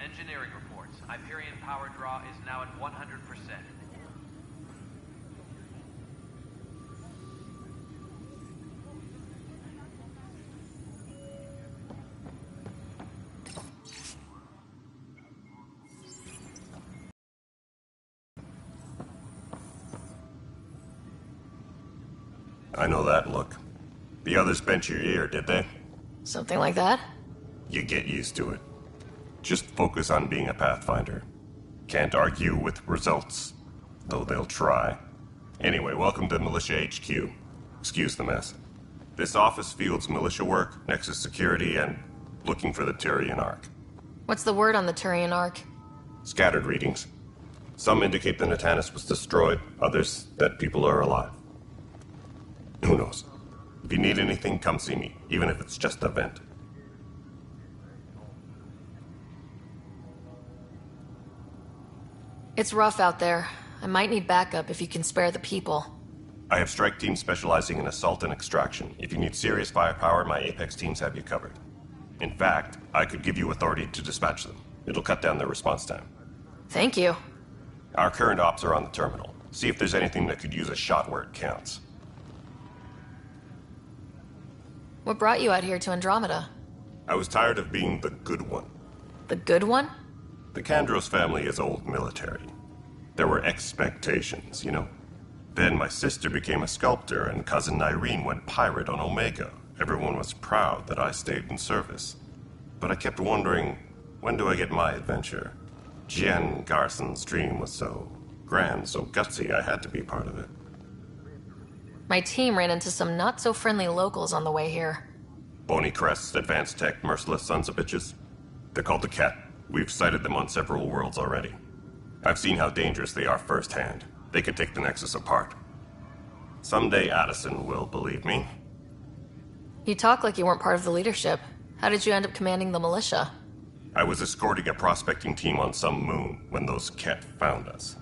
Engineering reports. Hyperion power draw is now at 100%. I know that look. The others bent your ear, did they? Something like that? You get used to it. Just focus on being a Pathfinder. Can't argue with results, though they'll try. Anyway, welcome to Militia HQ. Excuse the mess. This office fields militia work, Nexus security, and looking for the Turian Ark. What's the word on the Turian Ark? Scattered readings. Some indicate the Natanus was destroyed, others that people are alive. Who knows? If you need anything, come see me, even if it's just a vent. It's rough out there. I might need backup if you can spare the people. I have strike teams specializing in assault and extraction. If you need serious firepower, my Apex teams have you covered. In fact, I could give you authority to dispatch them. It'll cut down their response time. Thank you. Our current ops are on the terminal. See if there's anything that could use a shot where it counts. What brought you out here to Andromeda? I was tired of being the good one. The good one? The Kandros family is old military. There were expectations, you know. Then my sister became a sculptor and cousin Irene went pirate on Omega. Everyone was proud that I stayed in service. But I kept wondering, when do I get my adventure? Jen Garson's dream was so grand, so gutsy, I had to be part of it. My team ran into some not-so-friendly locals on the way here. Bony crests, advanced tech, merciless sons of bitches. They're called the Cat. We've sighted them on several worlds already. I've seen how dangerous they are firsthand. They could take the Nexus apart. Someday Addison will believe me. You talk like you weren't part of the leadership. How did you end up commanding the militia? I was escorting a prospecting team on some moon when those Cat found us.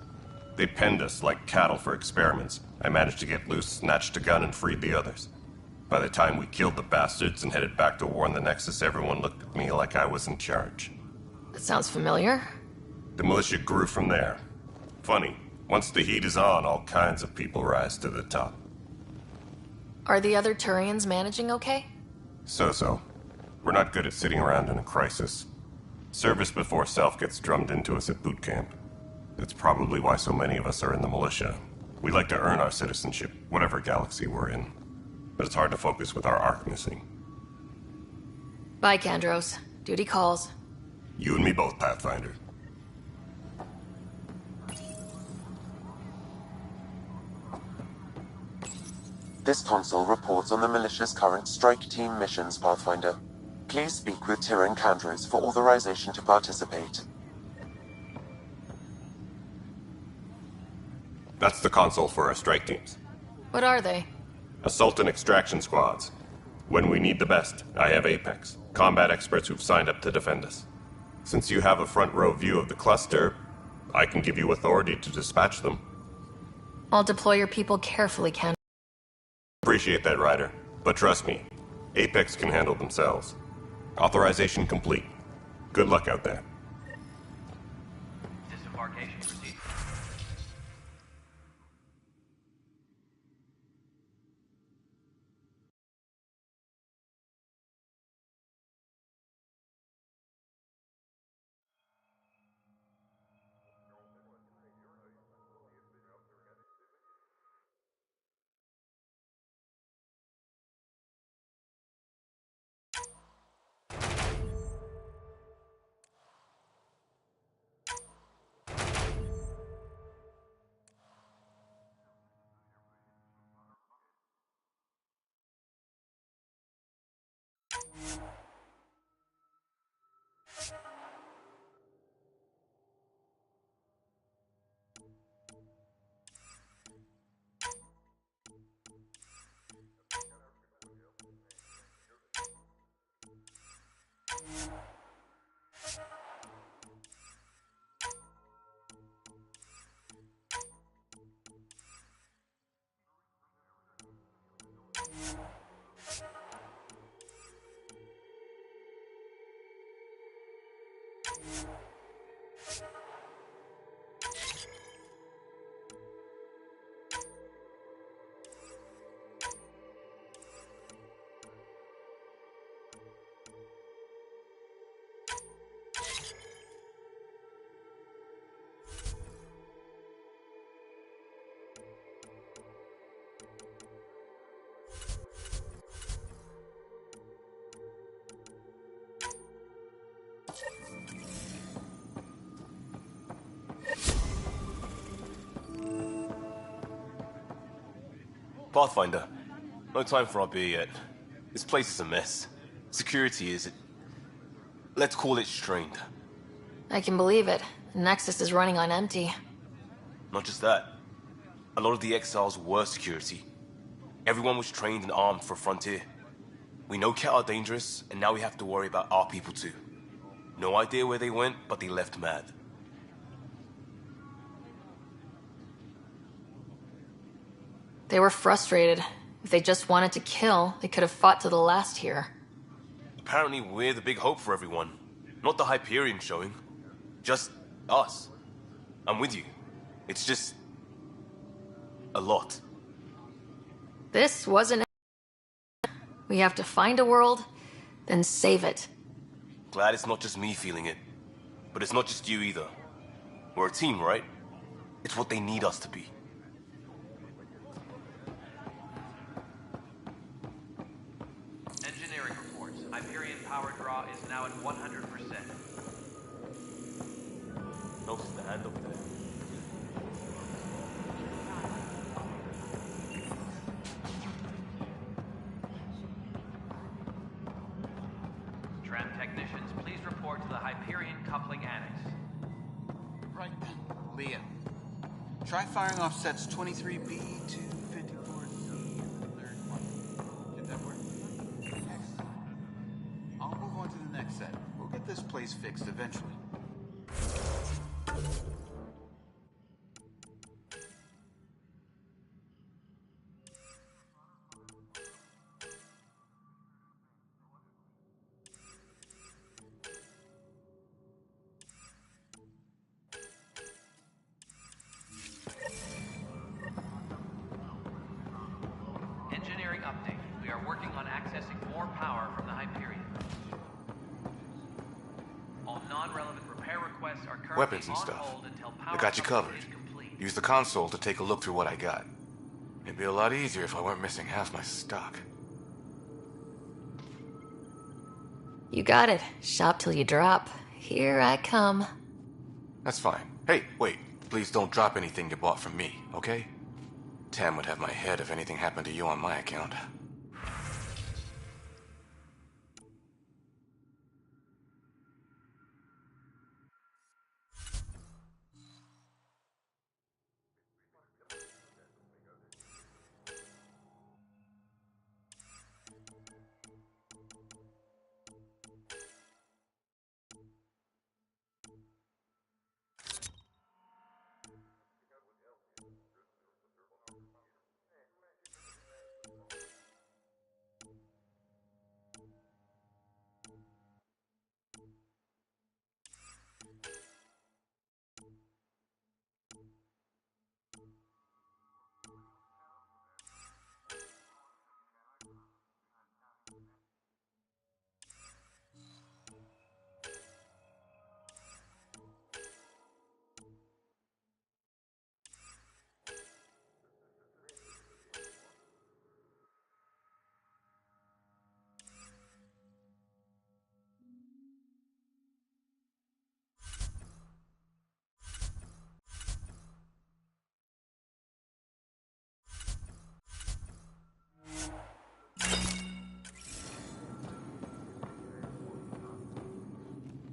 They penned us like cattle for experiments. I managed to get loose, snatched a gun, and freed the others. By the time we killed the bastards and headed back to warn the Nexus, everyone looked at me like I was in charge. That sounds familiar. The militia grew from there. Funny, once the heat is on, all kinds of people rise to the top. Are the other Turians managing okay? So-so. We're not good at sitting around in a crisis. Service before self gets drummed into us at boot camp. That's probably why so many of us are in the militia. We like to earn our citizenship, whatever galaxy we're in. But it's hard to focus with our arc missing. Bye, Kandros. Duty calls. You and me both, Pathfinder. This console reports on the militia's current strike team missions, Pathfinder. Please speak with Tyrion Kandros for authorization to participate. That's the console for our strike teams. What are they? Assault and extraction squads. When we need the best, I have Apex, combat experts who've signed up to defend us. Since you have a front row view of the cluster, I can give you authority to dispatch them. I'll deploy your people carefully, Kandros. Appreciate that, Ryder. But trust me, Apex can handle themselves. Authorization complete. Good luck out there. Disembarkation procedure. Pathfinder, no time for our beer yet. This place is a mess. Security is... let's call it strained. I can believe it. Nexus is running on empty. Not just that. A lot of the exiles were security. Everyone was trained and armed for Frontier. We know Cat are dangerous, and now we have to worry about our people too. No idea where they went, but they left mad. They were frustrated. If they just wanted to kill, they could have fought to the last here. Apparently we're the big hope for everyone. Not the Hyperion showing. Just us. I'm with you. It's just... a lot. This wasn't... We have to find a world, then save it. Glad it's not just me feeling it. But it's not just you either. We're a team, right? It's what they need us to be. Engineering reports. Hyperion power draw is now at 100%. No stand up there. Tram technicians, please report to the Hyperion coupling annex. Right then, Leah. Try firing off sets 23B to 54D. Third one. Get that work? Excellent. I'll move on to the next set. We'll get this place fixed eventually. Engineering update. We are working on accessing more power from the Hyperion. All non-relevant repair requests are currently Weapons and on stuff. hold until power I got you supply covered. is complete. Use the console to take a look through what I got. It'd be a lot easier if I weren't missing half my stock. You got it. Shop till you drop. Here I come. That's fine. Hey, wait. Please don't drop anything you bought from me, okay? Tam would have my head if anything happened to you on my account.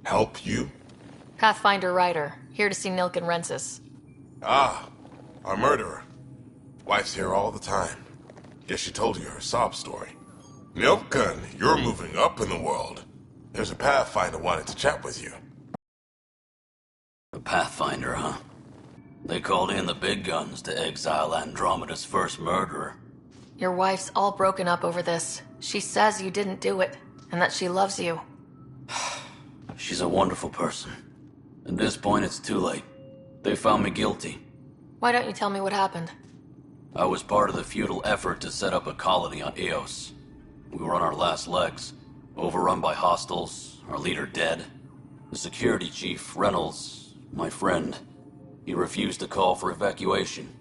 Help you? Pathfinder Ryder, here to see Nilk and Rensis. Ah, our murderer. Wife's here all the time. Guess she told you her sob story. Nilkan, you're moving up in the world. There's a Pathfinder wanted to chat with you. The Pathfinder, huh? They called in the big guns to exile Andromeda's first murderer. Your wife's all broken up over this. She says you didn't do it, and that she loves you. She's a wonderful person. At this point, it's too late. They found me guilty. Why don't you tell me what happened? I was part of the futile effort to set up a colony on Eos. We were on our last legs, overrun by hostiles, our leader dead. The security chief, Reynolds, my friend, he refused to call for evacuation.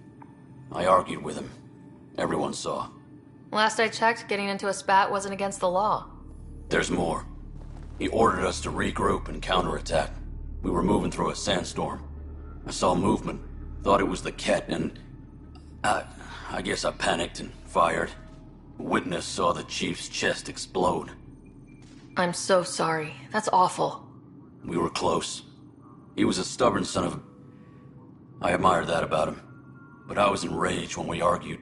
I argued with him. Everyone saw. Last I checked, getting into a spat wasn't against the law. There's more. He ordered us to regroup and counterattack. We were moving through a sandstorm. I saw movement, thought it was the Ket, and I guess I panicked and Fired. Witness saw the chief's chest explode. I'm so sorry. That's awful. We were close. He was a stubborn son of a... I admired that about him. But I was enraged when we argued.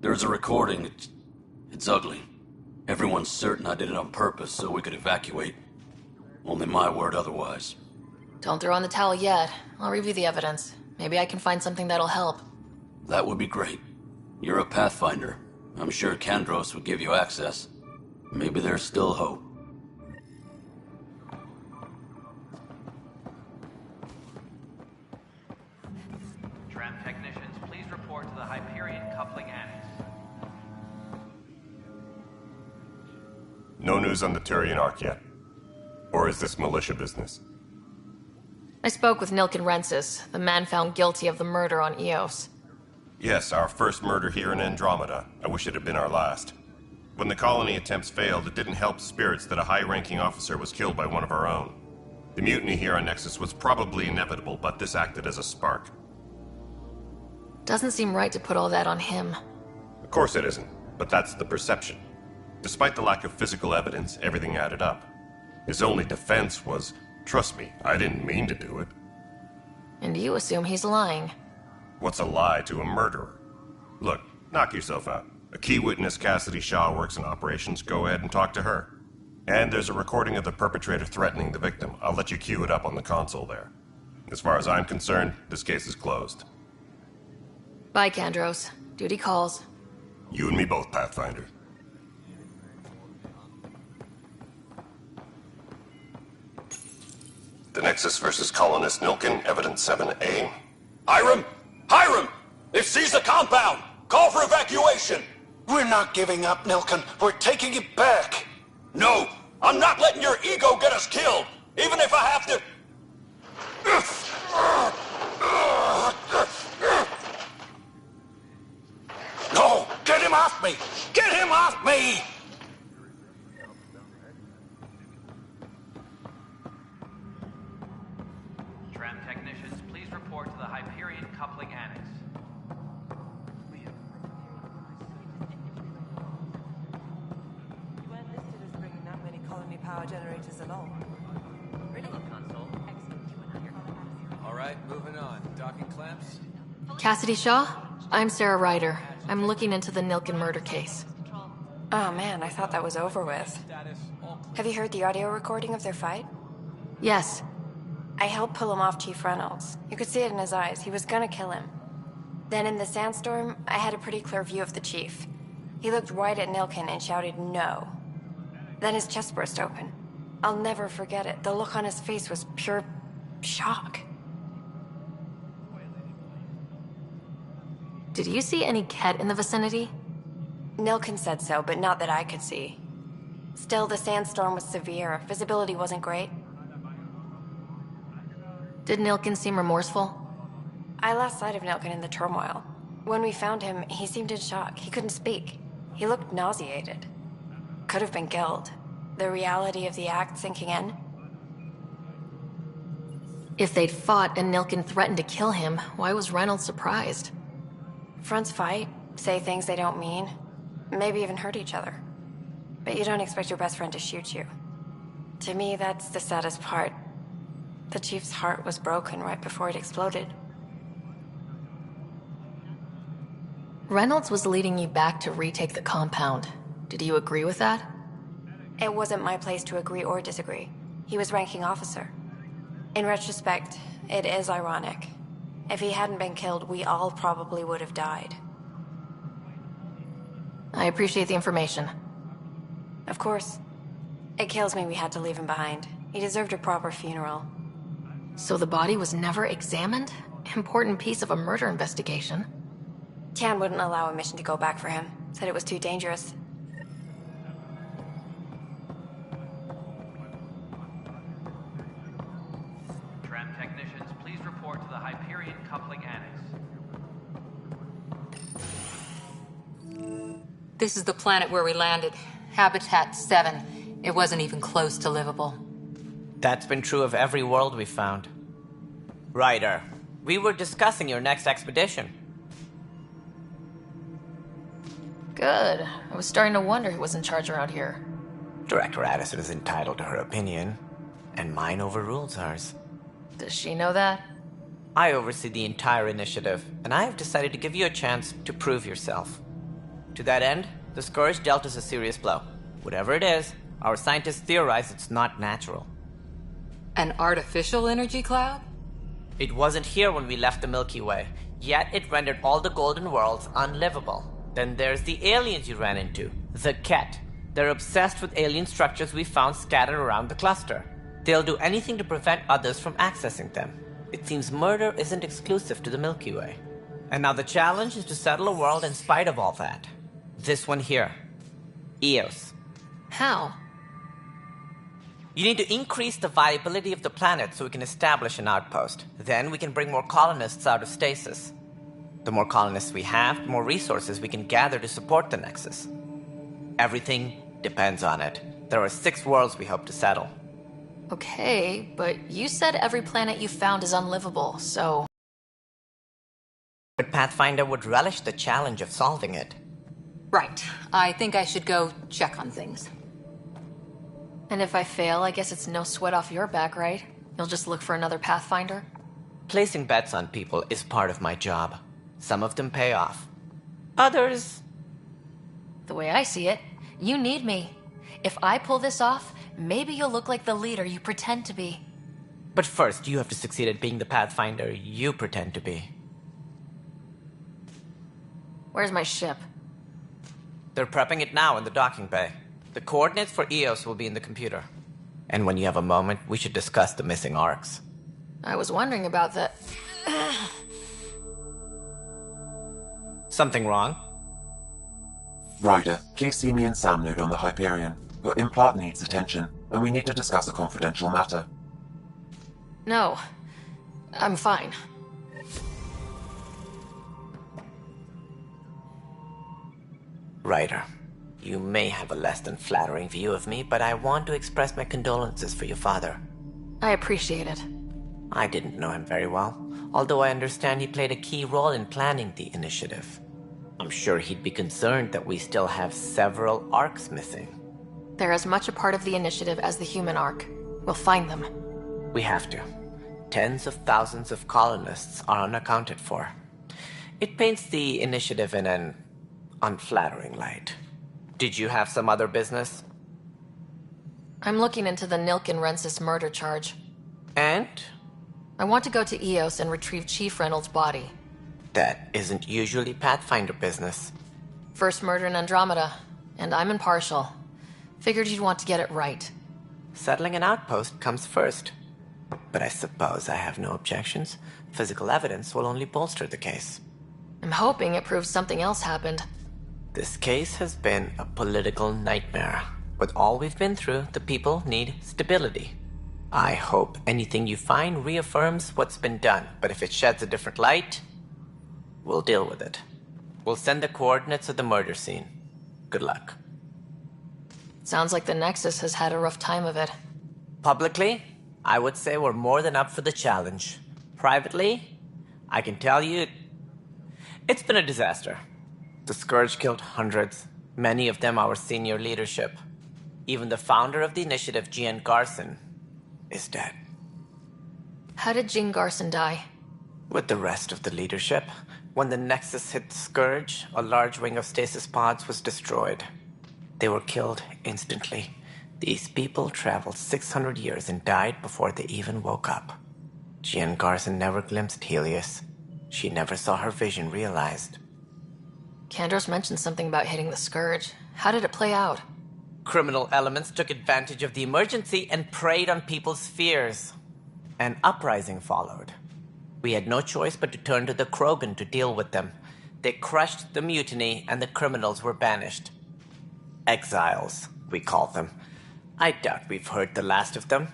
There's a recording. It's ugly. Everyone's certain I did it on purpose so we could evacuate. Only my word otherwise. Don't throw in the towel yet. I'll review the evidence. Maybe I can find something that'll help. That would be great. You're a Pathfinder. I'm sure Kandros would give you access. Maybe there's still hope. Tram technicians, please report to the Hyperion coupling annex. No news on the Turian Ark yet? Or is this militia business? I spoke with Nilken Rensis, the man found guilty of the murder on Eos. Yes, our first murder here in Andromeda. I wish it had been our last. When the colony attempts failed, it didn't help spirits that a high-ranking officer was killed by one of our own. The mutiny here on Nexus was probably inevitable, but this acted as a spark. Doesn't seem right to put all that on him. Of course it isn't, but that's the perception. Despite the lack of physical evidence, everything added up. His only defense was, trust me, I didn't mean to do it. And you assume he's lying. What's a lie to a murderer? Look, knock yourself out. A key witness, Cassidy Shaw, works in operations. Go ahead and talk to her. And there's a recording of the perpetrator threatening the victim. I'll let you cue it up on the console there. As far as I'm concerned, this case is closed. Bye, Kandros. Duty calls. You and me both, Pathfinder. The Nexus versus Colonist Nilken, Evidence 7A. Hiram! Hiram! They've seized the compound! Call for evacuation! We're not giving up, Nilken. We're taking it back. No! I'm not letting your ego get us killed! Even if I have to... No! Get him off me! Get him off me! Tram technicians, please report to the Hyperion coupling annex. You weren't listed as bringing that many colony power generators along. Really? Console. All right, moving on. Docking clamps? Cassidy Shaw? I'm Sarah Ryder. I'm looking into the Nilken murder case. Oh man, I thought that was over with. Have you heard the audio recording of their fight? Yes. I helped pull him off Chief Reynolds. You could see it in his eyes. He was gonna kill him. Then in the sandstorm, I had a pretty clear view of the chief. He looked right at Nilken and shouted no. Then his chest burst open. I'll never forget it. The look on his face was pure shock. Did you see any Ket in the vicinity? Nilken said so, but not that I could see. Still, the sandstorm was severe. Visibility wasn't great. Did Nilken seem remorseful? I lost sight of Nilken in the turmoil. When we found him, he seemed in shock. He couldn't speak. He looked nauseated. Could have been guilt. The reality of the act sinking in. If they'd fought and Nilken threatened to kill him, why was Reynolds surprised? Fronts fight, say things they don't mean, maybe even hurt each other. But you don't expect your best friend to shoot you. To me, that's the saddest part. The chief's heart was broken right before it exploded. Reynolds was leading you back to retake the compound. Did you agree with that? It wasn't my place to agree or disagree. He was ranking officer. In retrospect, it is ironic. If he hadn't been killed, we all probably would have died. I appreciate the information. Of course. It kills me we had to leave him behind. He deserved a proper funeral. So the body was never examined? Important piece of a murder investigation. Tian wouldn't allow a mission to go back for him. Said it was too dangerous. Tram technicians, please report to the Hyperion coupling annex. This is the planet where we landed. Habitat 7. It wasn't even close to livable. That's been true of every world we've found. Ryder, we were discussing your next expedition. Good. I was starting to wonder who was in charge around here. Director Addison is entitled to her opinion, and mine overrules hers. Does she know that? I oversee the entire initiative, and I have decided to give you a chance to prove yourself. To that end, the Scourge dealt us a serious blow. Whatever it is, our scientists theorize it's not natural. An artificial energy cloud? It wasn't here when we left the Milky Way, yet it rendered all the golden worlds unlivable. Then there's the aliens you ran into, the Ket. They're obsessed with alien structures we found scattered around the cluster. They'll do anything to prevent others from accessing them. It seems murder isn't exclusive to the Milky Way. And now the challenge is to settle a world in spite of all that. This one here. Eos. How? You need to increase the viability of the planet so we can establish an outpost. Then we can bring more colonists out of stasis. The more colonists we have, the more resources we can gather to support the Nexus. Everything depends on it. There are 6 worlds we hope to settle. Okay, but you said every planet you found is unlivable, so... But Pathfinder would relish the challenge of solving it. Right. I think I should go check on things. And if I fail, I guess it's no sweat off your back, right? You'll just look for another Pathfinder? Placing bets on people is part of my job. Some of them pay off. Others... The way I see it, you need me. If I pull this off, maybe you'll look like the leader you pretend to be. But first, you have to succeed at being the Pathfinder you pretend to be. Where's my ship? They're prepping it now in the docking bay. The coordinates for Eos will be in the computer. And when you have a moment, we should discuss the missing arcs. I was wondering about that. Something wrong? Ryder, please see me and Sam Node on the Hyperion. Your implant needs attention, and we need to discuss a confidential matter. No. I'm fine. Ryder, you may have a less than flattering view of me, but I want to express my condolences for your father. I appreciate it. I didn't know him very well, although I understand he played a key role in planning the initiative. I'm sure he'd be concerned that we still have several arcs missing. They're as much a part of the initiative as the human arc. We'll find them. We have to. Tens of thousands of colonists are unaccounted for. It paints the initiative in an unflattering light. Did you have some other business? I'm looking into the Nilken Rensis murder charge. And? I want to go to Eos and retrieve Chief Reynolds' body. That isn't usually Pathfinder business. First murder in Andromeda, and I'm impartial. Figured you'd want to get it right. Settling an outpost comes first. But I suppose I have no objections. Physical evidence will only bolster the case. I'm hoping it proves something else happened. This case has been a political nightmare. With all we've been through, the people need stability. I hope anything you find reaffirms what's been done, but if it sheds a different light, we'll deal with it. We'll send the coordinates of the murder scene. Good luck. Sounds like the Nexus has had a rough time of it. Publicly, I would say we're more than up for the challenge. Privately, I can tell you, it's been a disaster. The Scourge killed hundreds, many of them our senior leadership. Even the founder of the initiative, Jean Garson, is dead. How did Jean Garson die? With the rest of the leadership, when the Nexus hit the Scourge, a large wing of stasis pods was destroyed. They were killed instantly. These people traveled 600 years and died before they even woke up. Jean Garson never glimpsed Helios. She never saw her vision realized. Kandros mentioned something about hitting the Scourge. How did it play out? Criminal elements took advantage of the emergency and preyed on people's fears. An uprising followed. We had no choice but to turn to the Krogan to deal with them. They crushed the mutiny and the criminals were banished. Exiles, we call them. I doubt we've heard the last of them.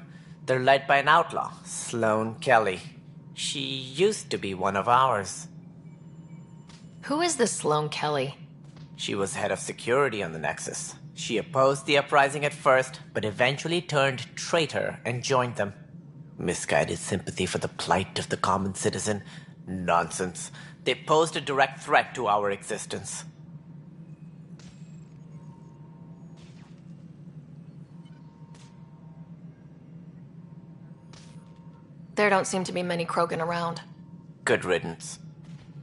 They're led by an outlaw, Sloane Kelly. She used to be one of ours. Who is this Sloane Kelly? She was head of security on the Nexus. She opposed the uprising at first, but eventually turned traitor and joined them. Misguided sympathy for the plight of the common citizen? Nonsense. They posed a direct threat to our existence. There don't seem to be many Krogan around. Good riddance.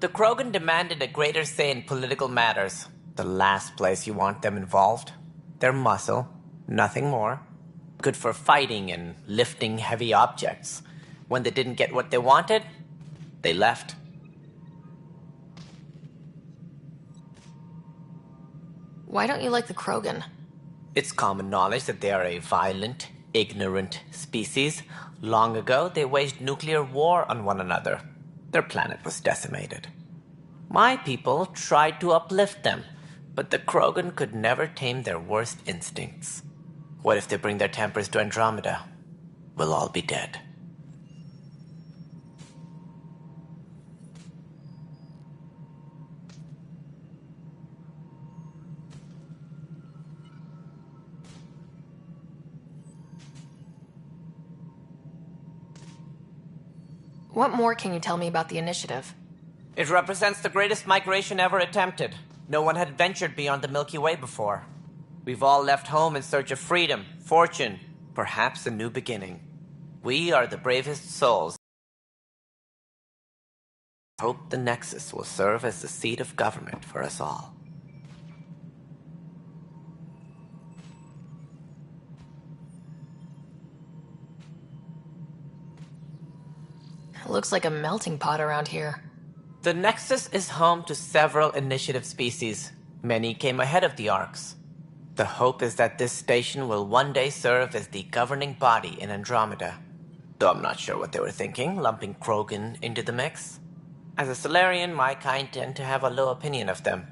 The Krogan demanded a greater say in political matters. The last place you want them involved. They're muscle, nothing more. Good for fighting and lifting heavy objects. When they didn't get what they wanted, they left. Why don't you like the Krogan? It's common knowledge that they are a violent, ignorant species. Long ago, they waged nuclear war on one another. Their planet was decimated. My people tried to uplift them, but the Krogan could never tame their worst instincts. What if they bring their tempers to Andromeda? We'll all be dead. What more can you tell me about the initiative? It represents the greatest migration ever attempted. No one had ventured beyond the Milky Way before. We've all left home in search of freedom, fortune, perhaps a new beginning. We are the bravest souls. Hope the Nexus will serve as the seat of government for us all. It looks like a melting pot around here. The Nexus is home to several initiative species. Many came ahead of the Arks. The hope is that this station will one day serve as the governing body in Andromeda. Though I'm not sure what they were thinking, lumping Krogan into the mix. As a Solarian, my kind tend to have a low opinion of them.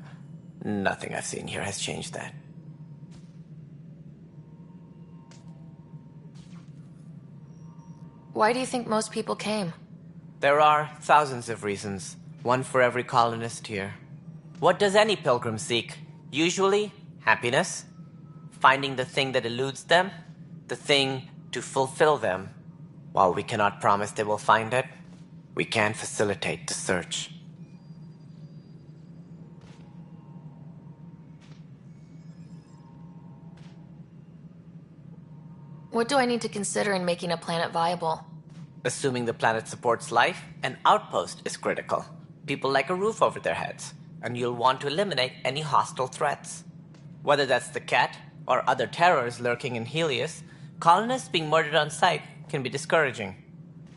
Nothing I've seen here has changed that. Why do you think most people came? There are thousands of reasons, one for every colonist here. What does any pilgrim seek? Usually, happiness. Finding the thing that eludes them, the thing to fulfill them. While we cannot promise they will find it, we can facilitate the search. What do I need to consider in making a planet viable? Assuming the planet supports life, an outpost is critical. People like a roof over their heads, and you'll want to eliminate any hostile threats. Whether that's the cat, or other terrors lurking in Helios, colonists being murdered on sight can be discouraging.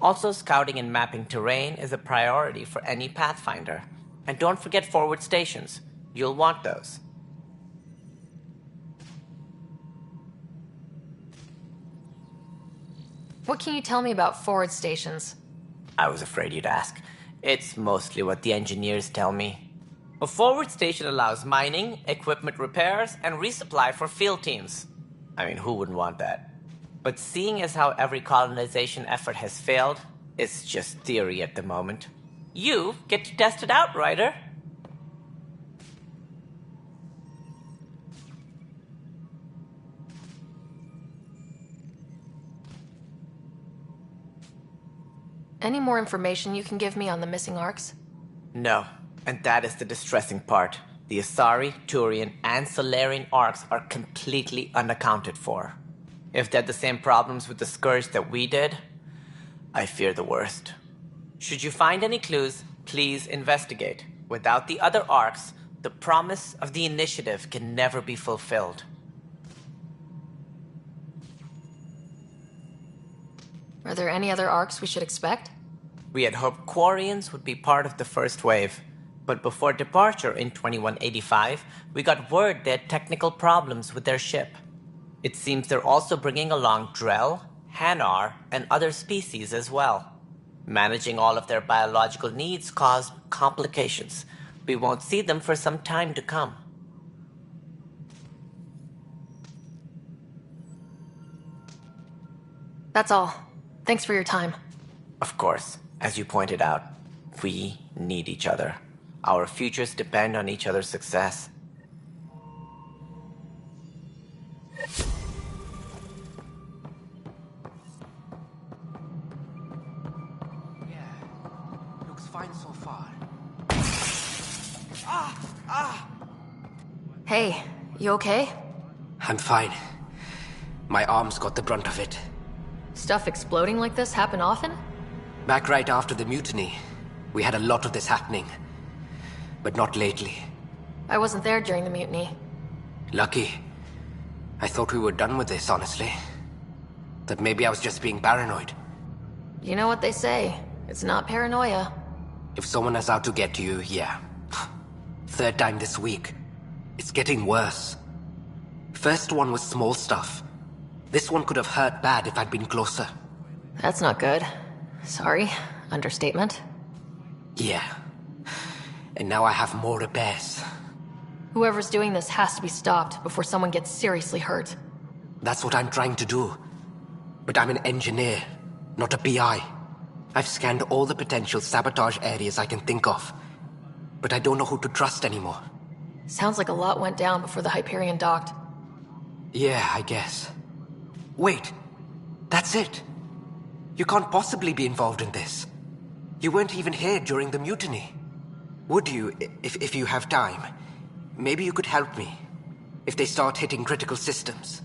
Also, scouting and mapping terrain is a priority for any Pathfinder. And don't forget forward stations. You'll want those. What can you tell me about forward stations? I was afraid you'd ask. It's mostly what the engineers tell me. A forward station allows mining, equipment repairs, and resupply for field teams. I mean, who wouldn't want that? But seeing as how every colonization effort has failed, it's just theory at the moment. You get to test it out, Ryder. Any more information you can give me on the missing Arks? No, and that is the distressing part. The Asari, Turian, and Solarian Arks are completely unaccounted for. If they had the same problems with the Scourge that we did, I fear the worst. Should you find any clues, please investigate. Without the other Arks, the promise of the initiative can never be fulfilled. Are there any other Arks we should expect? We had hoped Quarians would be part of the first wave. But before departure in 2185, we got word they had technical problems with their ship. It seems they're also bringing along Drell, Hanar, and other species as well. Managing all of their biological needs caused complications. We won't see them for some time to come. That's all. Thanks for your time. Of course, as you pointed out, we need each other. Our futures depend on each other's success. Looks fine so far. Hey, you okay? I'm fine. My arms got the brunt of it. Stuff exploding like this happen often? Back right after the mutiny, we had a lot of this happening. But not lately. I wasn't there during the mutiny. Lucky. I thought we were done with this, honestly. That maybe I was just being paranoid. You know what they say. It's not paranoia. If someone is out to get you, yeah. Third time this week. It's getting worse. First one was small stuff. This one could have hurt bad if I'd been closer. That's not good. Sorry. Understatement. Yeah. And now I have more repairs. Whoever's doing this has to be stopped before someone gets seriously hurt. That's what I'm trying to do. But I'm an engineer, not a PI. I've scanned all the potential sabotage areas I can think of. But I don't know who to trust anymore. Sounds like a lot went down before the Hyperion docked. Yeah, I guess. Wait. That's it. You can't possibly be involved in this. You weren't even here during the mutiny. Would you, if you have time? Maybe you could help me. If they start hitting critical systems.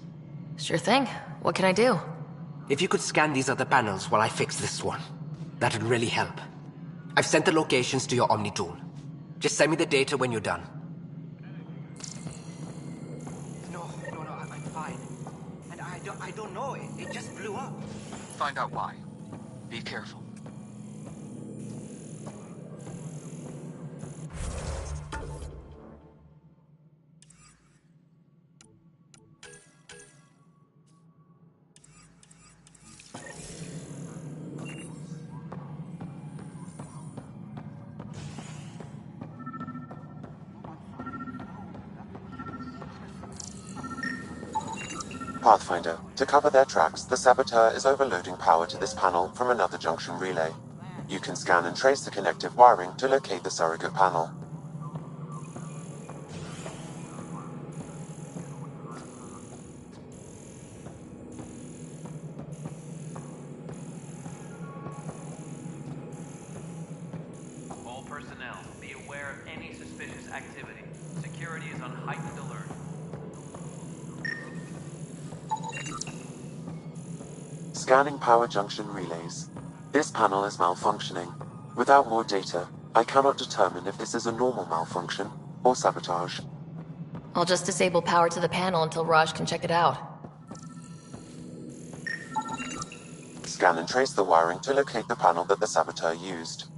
Sure thing. What can I do? If you could scan these other panels while I fix this one, that'd really help. I've sent the locations to your Omni tool. Just send me the data when you're done. No, I'm fine. And I don't know, it just blew up. Find out why. Be careful. Pathfinder, to cover their tracks, the saboteur is overloading power to this panel from another junction relay. You can scan and trace the connective wiring to locate the surrogate panel. All personnel, be aware of any suspicious activity. Security is on heightened alert. Scanning power junction relays. This panel is malfunctioning. Without more data, I cannot determine if this is a normal malfunction or sabotage. I'll just disable power to the panel until Raj can check it out. Scan and trace the wiring to locate the panel that the saboteur used.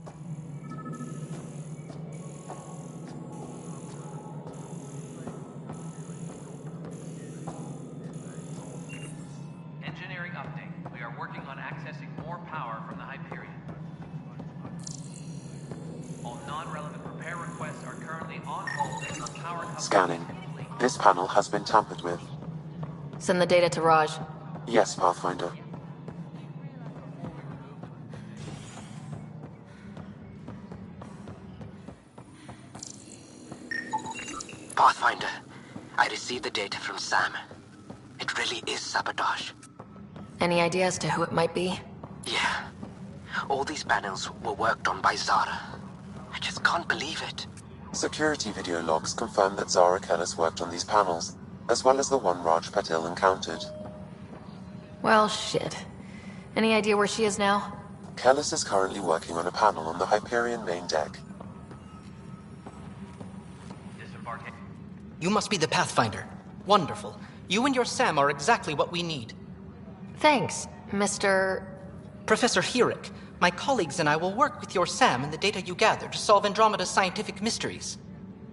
Engineering update. We are working on accessing more power from the Hyperion. All non-relevant repair requests are currently on hold until power comes. Scanning. This panel has been tampered with. Send the data to Raj. Yes, Pathfinder. Pathfinder, I received the data from Sam. It really is sabotage. Any idea as to who it might be? Yeah. All these panels were worked on by Zara. I just can't believe it. Security video logs confirm that Zara Kellis worked on these panels, as well as the one Raj Patil encountered. Well, shit. Any idea where she is now? Kellis is currently working on a panel on the Hyperion main deck. You must be the Pathfinder. Wonderful. You and your Sam are exactly what we need. Thanks, Mr. Professor Herrick. My colleagues and I will work with your Sam and the data you gather to solve Andromeda's scientific mysteries.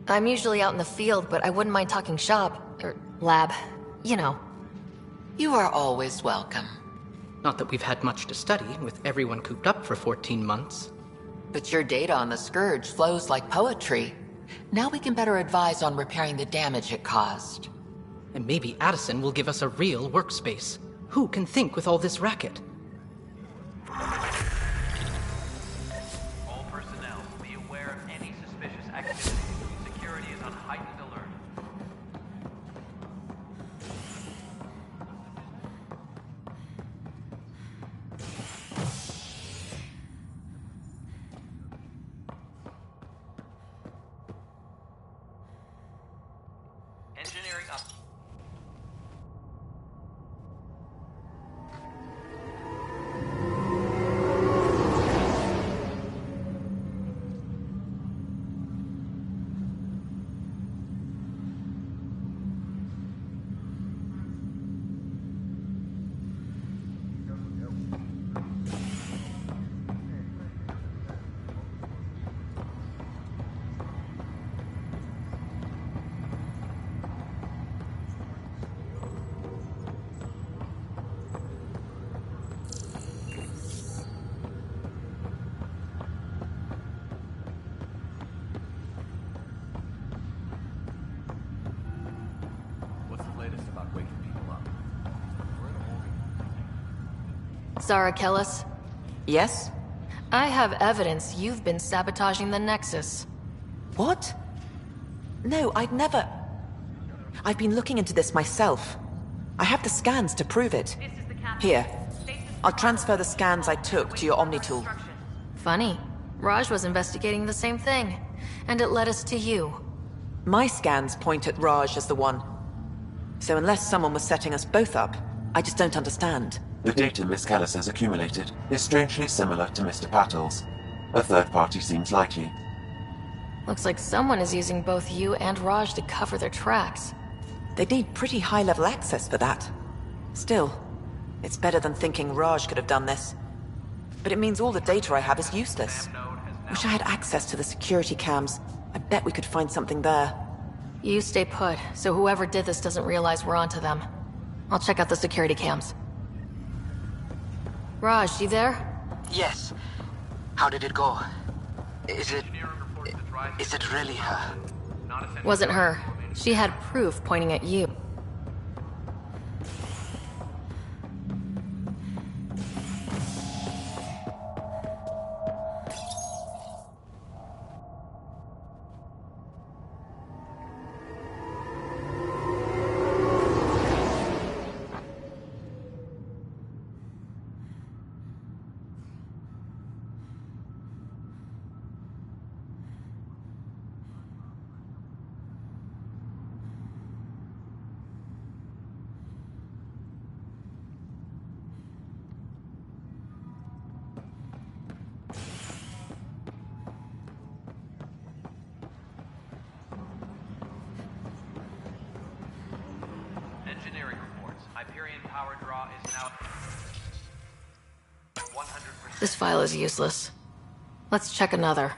I'm usually out in the field, but I wouldn't mind talking shop, or lab. You know. You are always welcome. Not that we've had much to study, with everyone cooped up for 14 months. But your data on the Scourge flows like poetry. Now we can better advise on repairing the damage it caused. And maybe Addison will give us a real workspace. Who can think with all this racket? All personnel, be aware of any suspicious activity. Security is on heightened alert. Engineering up. Zara Kellis? Yes? I have evidence you've been sabotaging the Nexus. What? No, I'd never... I've been looking into this myself. I have the scans to prove it. Here. I'll transfer the scans I took to your Omni-tool. Funny. Raj was investigating the same thing, and it led us to you. My scans point at Raj as the one. So unless someone was setting us both up, I just don't understand. The data Miss Kellis has accumulated is strangely similar to Mr. Patel's. A third party seems likely. Looks like someone is using both you and Raj to cover their tracks. They'd need pretty high-level access for that. Still, it's better than thinking Raj could have done this. But it means all the data I have is useless. Wish I had access to the security cams. I bet we could find something there. You stay put, so whoever did this doesn't realize we're onto them. I'll check out the security cams. Raj, you there? Yes. How did it go? Is it really her? Wasn't her. She had proof pointing at you. Engineering reports. Hyperion power draw is now 100%. This file is useless. Let's check another.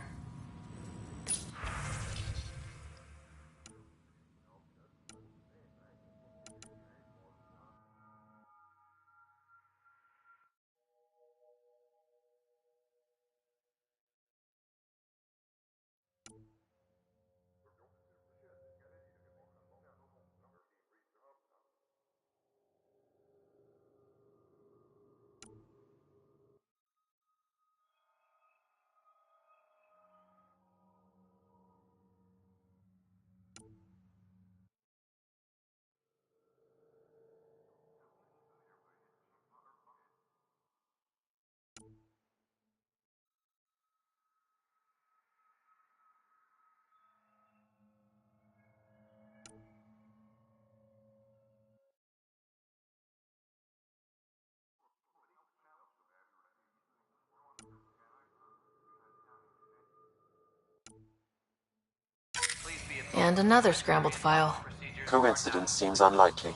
And another scrambled file. Coincidence seems unlikely.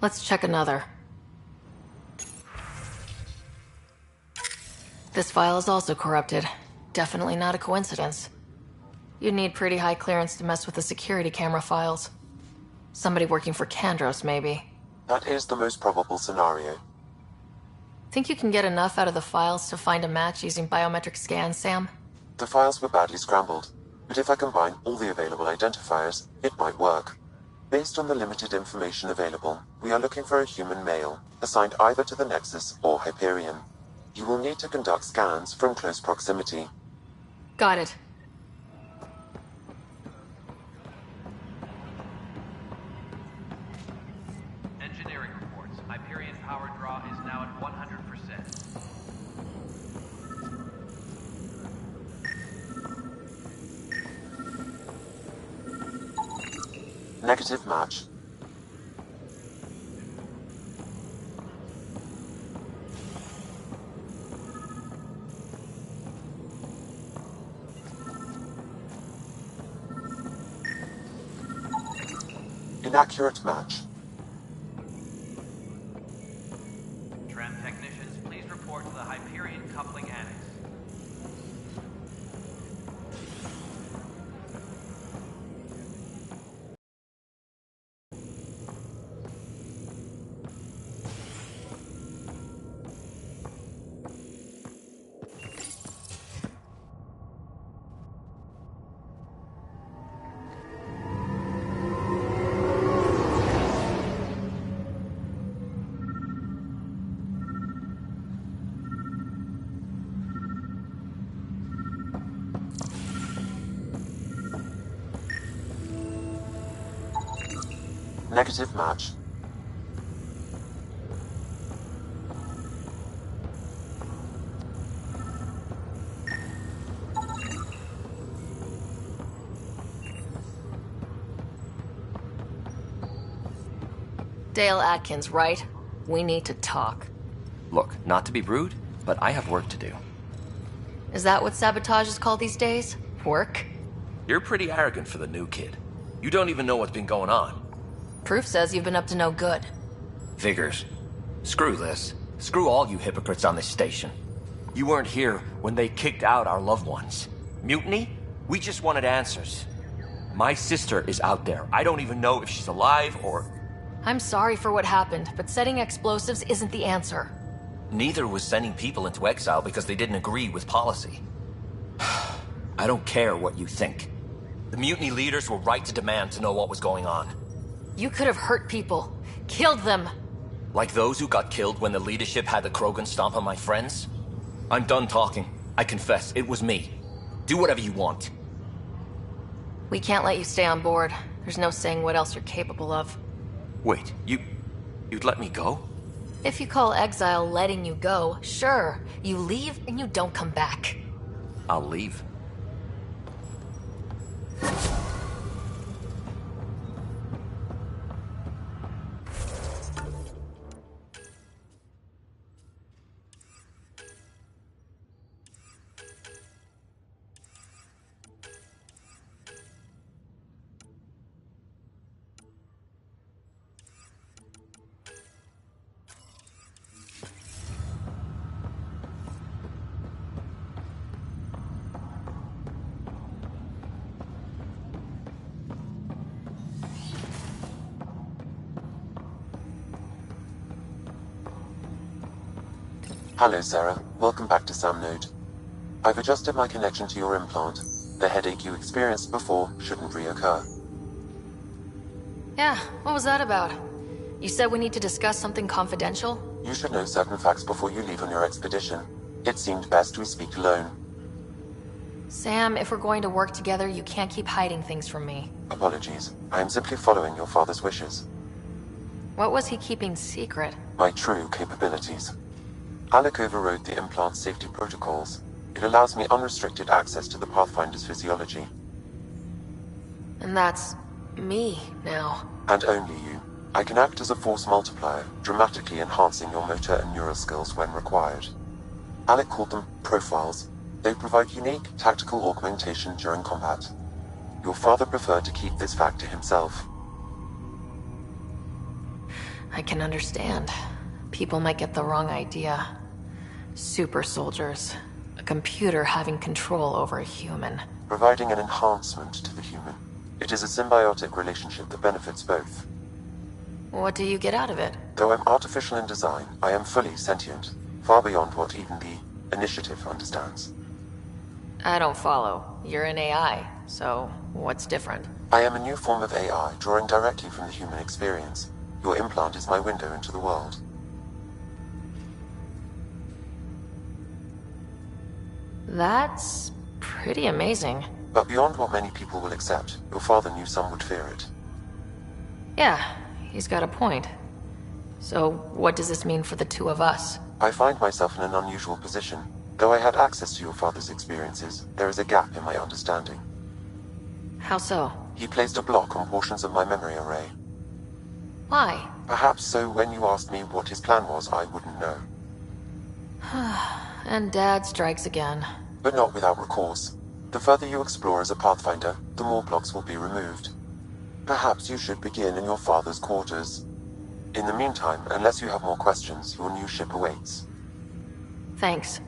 Let's check another. This file is also corrupted. Definitely not a coincidence. You'd need pretty high clearance to mess with the security camera files. Somebody working for Kandros, maybe. That is the most probable scenario. Think you can get enough out of the files to find a match using biometric scans, Sam? The files were badly scrambled, but if I combine all the available identifiers, it might work. Based on the limited information available, we are looking for a human male, assigned either to the Nexus or Hyperion. You will need to conduct scans from close proximity. Got it. Engineering reports. Hyperion power draw is now at 100%. Negative match. Inaccurate match. Tram technicians, please report to the Hyperion coupling annex. Negative match. Dale Atkins, right? We need to talk. Look, not to be rude, but I have work to do. Is that what sabotage is called these days? Work? You're pretty arrogant for the new kid. You don't even know what's been going on. Proof says you've been up to no good. Figures. Screw this. Screw all you hypocrites on this station. You weren't here when they kicked out our loved ones. Mutiny? We just wanted answers. My sister is out there. I don't even know if she's alive or... I'm sorry for what happened, but setting explosives isn't the answer. Neither was sending people into exile because they didn't agree with policy. I don't care what you think. The mutiny leaders were right to demand to know what was going on. You could have hurt people. Killed them. Like those who got killed when the leadership had the Krogan stomp on my friends? I'm done talking. I confess, it was me. Do whatever you want. We can't let you stay on board. There's no saying what else you're capable of. Wait, you'd let me go? If you call exile letting you go, sure. You leave and you don't come back. I'll leave. Hello, Sarah. Welcome back to Sam Node. I've adjusted my connection to your implant. The headache you experienced before shouldn't reoccur. Yeah, what was that about? You said we need to discuss something confidential? You should know certain facts before you leave on your expedition. It seemed best we speak alone. Sam, if we're going to work together, you can't keep hiding things from me. Apologies. I am simply following your father's wishes. What was he keeping secret? My true capabilities. Alec overrode the implant's safety protocols. It allows me unrestricted access to the Pathfinder's physiology. And that's... me, now. And only you. I can act as a force multiplier, dramatically enhancing your motor and neural skills when required. Alec called them profiles. They provide unique, tactical augmentation during combat. Your father preferred to keep this fact to himself. I can understand. People might get the wrong idea. Super soldiers. A computer having control over a human. Providing an enhancement to the human. It is a symbiotic relationship that benefits both. What do you get out of it? Though I'm artificial in design, I am fully sentient. Far beyond what even the Initiative understands. I don't follow. You're an AI, so what's different? I am a new form of AI, drawing directly from the human experience. Your implant is my window into the world. That's pretty amazing. But beyond what many people will accept, your father knew some would fear it. Yeah, he's got a point. So what does this mean for the two of us? I find myself in an unusual position. Though I had access to your father's experiences, there is a gap in my understanding. How so? He placed a block on portions of my memory array. Why? Perhaps so when you asked me what his plan was, I wouldn't know. And Dad strikes again. But not without recourse. The further you explore as a Pathfinder, the more blocks will be removed. Perhaps you should begin in your father's quarters. In the meantime, unless you have more questions, your new ship awaits. Thanks.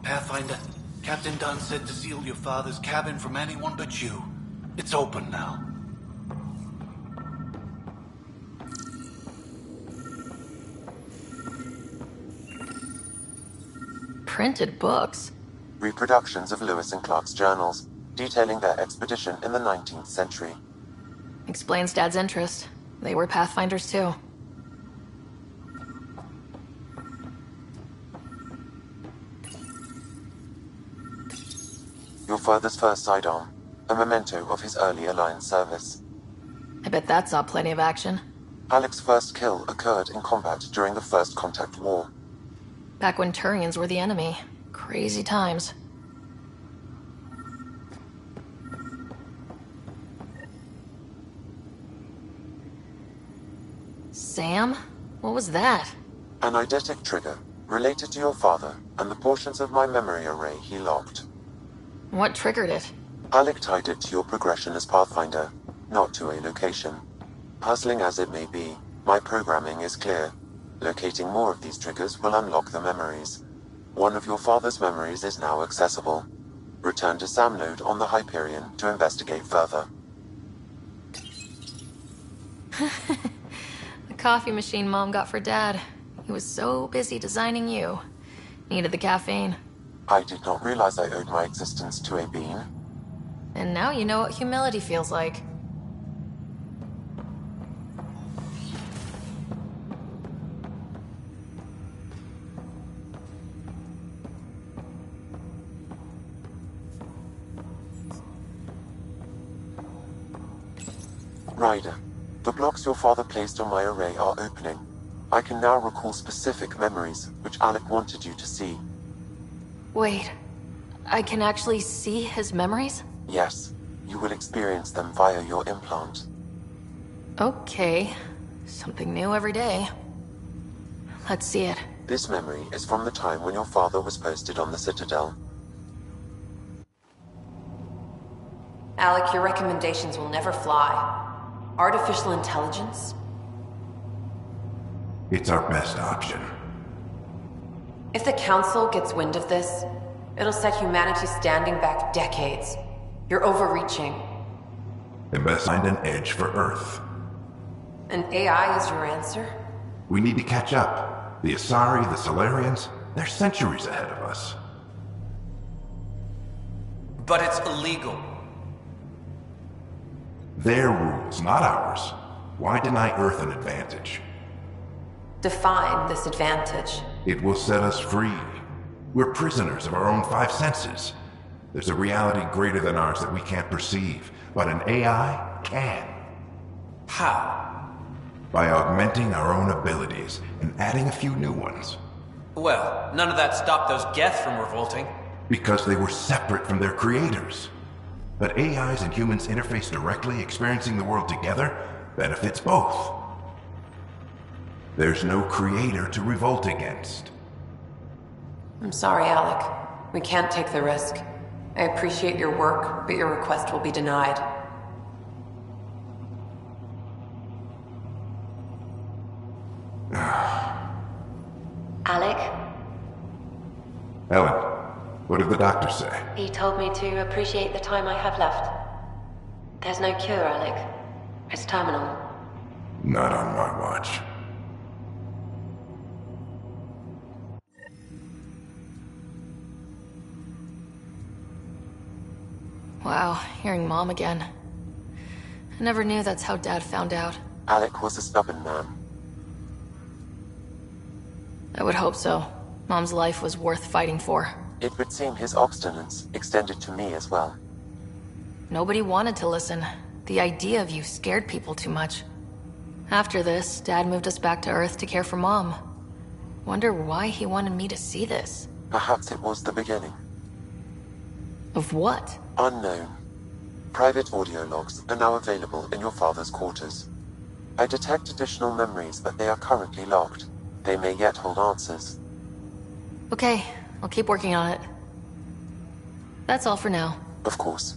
Pathfinder, Captain Dunn said to seal your father's cabin from anyone but you. It's open now. Printed books? Reproductions of Lewis and Clark's journals, detailing their expedition in the 19th century. Explains Dad's interest. They were Pathfinders too. Your father's first sidearm, a memento of his early Alliance service. I bet that saw plenty of action. Alec's first kill occurred in combat during the First Contact War. Back when Turians were the enemy. Crazy times. Sam? What was that? An eidetic trigger, related to your father, and the portions of my memory array he locked. What triggered it? Alec tied it to your progression as Pathfinder, not to a location. Puzzling as it may be, my programming is clear. Locating more of these triggers will unlock the memories. One of your father's memories is now accessible. Return to Sam Node on the Hyperion to investigate further. The coffee machine Mom got for Dad. He was so busy designing you. Needed the caffeine. I did not realize I owed my existence to a bean. And now you know what humility feels like. Ryder, the blocks your father placed on my array are opening. I can now recall specific memories, which Alec wanted you to see. Wait, I can actually see his memories? Yes, you will experience them via your implant. Okay, something new every day. Let's see it. This memory is from the time when your father was posted on the Citadel. Alec, your recommendations will never fly. Artificial intelligence? It's our best option. If the Council gets wind of this, it'll set humanity standing back decades. You're overreaching. And best find an edge for Earth. An AI is your answer? We need to catch up. The Asari, the Solarians, they're centuries ahead of us. But it's illegal. Their rules, not ours. Why deny Earth an advantage? Define this advantage. It will set us free. We're prisoners of our own five senses. There's a reality greater than ours that we can't perceive, but an AI can. How? By augmenting our own abilities and adding a few new ones. Well, none of that stopped those Geth from revolting. Because they were separate from their creators. But AIs and humans interface directly, experiencing the world together, benefits both. There's no creator to revolt against. I'm sorry, Alec. We can't take the risk. I appreciate your work, but your request will be denied. Alec? Ellen, what did the doctor say? He told me to appreciate the time I have left. There's no cure, Alec. It's terminal. Not on my watch. Wow, hearing Mom again. I never knew that's how Dad found out. Alec was a stubborn man. I would hope so. Mom's life was worth fighting for. It would seem his obstinance extended to me as well. Nobody wanted to listen. The idea of you scared people too much. After this, Dad moved us back to Earth to care for Mom. Wonder why he wanted me to see this. Perhaps it was the beginning. Of what? Unknown. Private audio logs are now available in your father's quarters. I detect additional memories, but they are currently locked. They may yet hold answers. Okay, I'll keep working on it. That's all for now. Of course.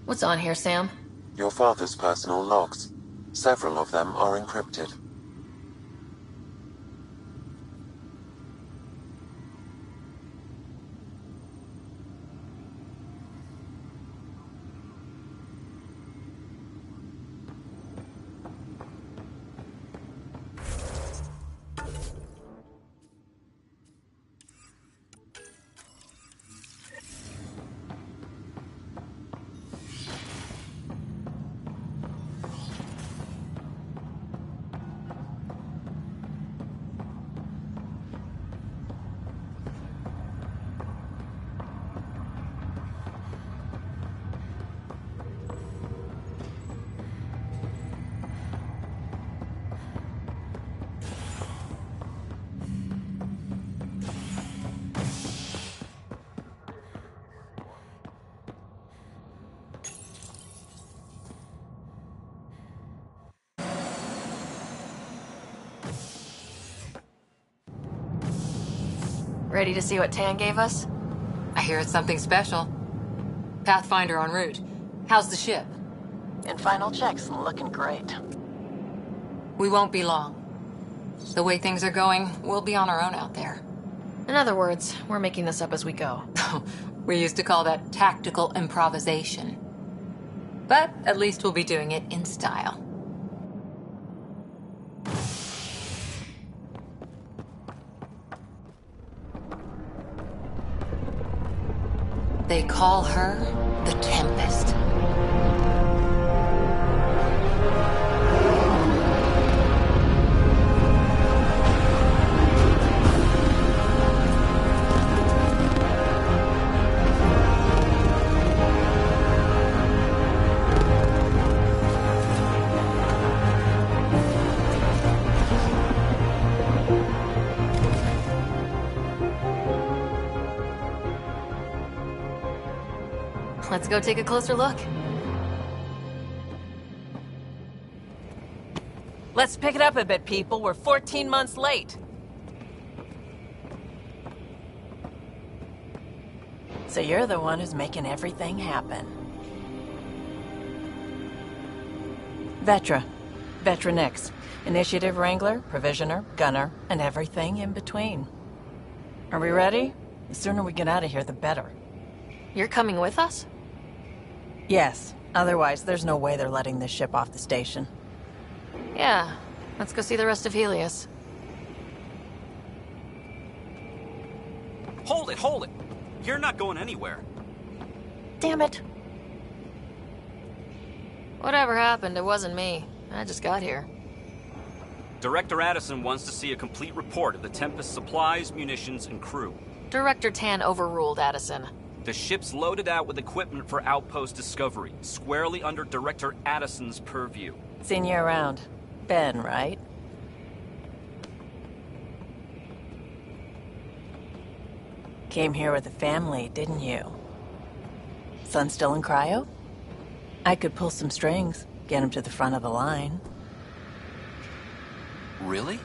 What's on here, Sam? Your father's personal logs. Several of them are encrypted. Ready to see what Tan gave us? I hear it's something special. Pathfinder en route. How's the ship? In final checks, looking great. We won't be long. The way things are going, we'll be on our own out there. In other words, we're making this up as we go. We used to call that tactical improvisation. But at least we'll be doing it in style. They call her the Tempest. Let's go take a closer look. Let's pick it up a bit, people. We're 14 months late. So you're the one who's making everything happen. Vetra. Vetronix. Initiative Wrangler, Provisioner, Gunner, and everything in between. Are we ready? The sooner we get out of here, the better. You're coming with us? Yes. Otherwise, there's no way they're letting this ship off the station. Yeah. Let's go see the rest of Helios. Hold it, hold it! You're not going anywhere. Damn it. Whatever happened, it wasn't me. I just got here. Director Addison wants to see a complete report of the Tempest's supplies, munitions, and crew. Director Tan overruled Addison. The ship's loaded out with equipment for outpost discovery, squarely under Director Addison's purview. Seen you around. Ben, right? Came here with a family, didn't you? Son still in cryo? I could pull some strings, get him to the front of the line. Really?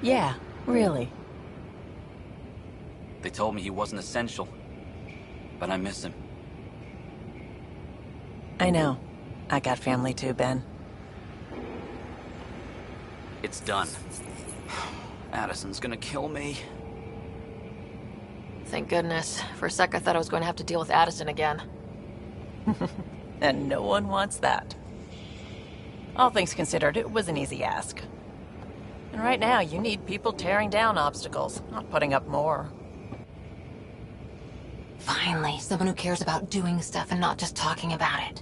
Yeah, really. They told me he wasn't essential, but I miss him. I know. I got family too, Ben. It's done. Addison's gonna kill me. Thank goodness. For a sec I thought I was going to have to deal with Addison again. And no one wants that. All things considered, it was an easy ask. And right now, you need people tearing down obstacles, not putting up more. Finally, someone who cares about doing stuff and not just talking about it.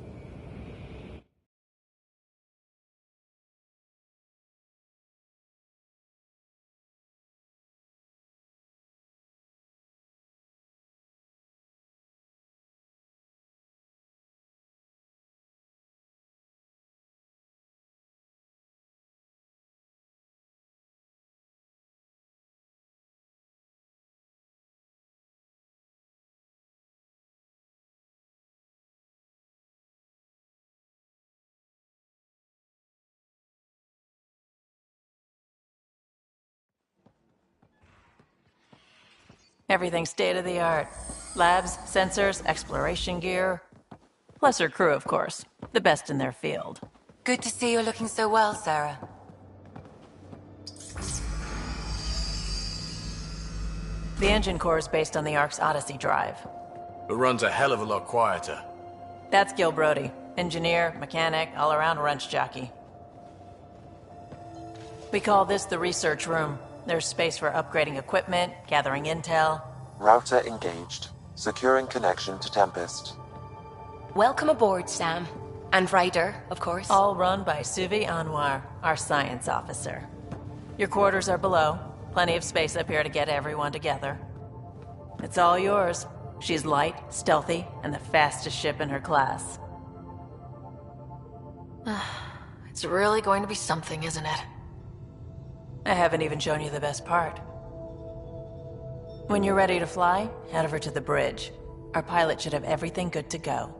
Everything's state-of-the-art. Labs, sensors, exploration gear. Plus her crew, of course. The best in their field. Good to see you're looking so well, Sarah. The engine core is based on the Ark's Odyssey drive. It runs a hell of a lot quieter. That's Gil Brody. Engineer, mechanic, all-around wrench jockey. We call this the research room. There's space for upgrading equipment, gathering intel. Router engaged. Securing connection to Tempest. Welcome aboard, Sam. And Ryder, of course. All run by Suvi Anwar, our science officer. Your quarters are below. Plenty of space up here to get everyone together. It's all yours. She's light, stealthy, and the fastest ship in her class. It's really going to be something, isn't it? I haven't even shown you the best part. When you're ready to fly, head over to the bridge. Our pilot should have everything good to go.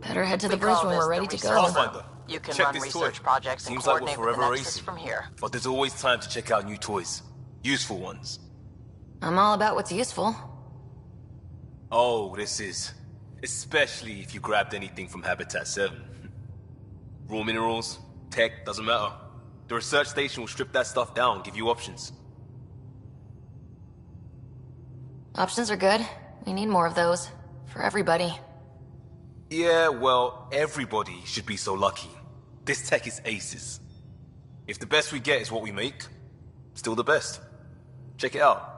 Better head to the bridge when we're ready to go. Pathfinder, You can check run this research toy. projects and Seems like we're coordinate with the forever Nexus racing. from here. But there's always time to check out new toys. Useful ones. I'm all about what's useful. Oh, this is. Especially if you grabbed anything from Habitat 7. Raw minerals, tech, doesn't matter. The research station will strip that stuff down, give you options. Options are good. We need more of those. For everybody. Yeah, well, everybody should be so lucky. This tech is aces. If the best we get is what we make, still the best. Check it out.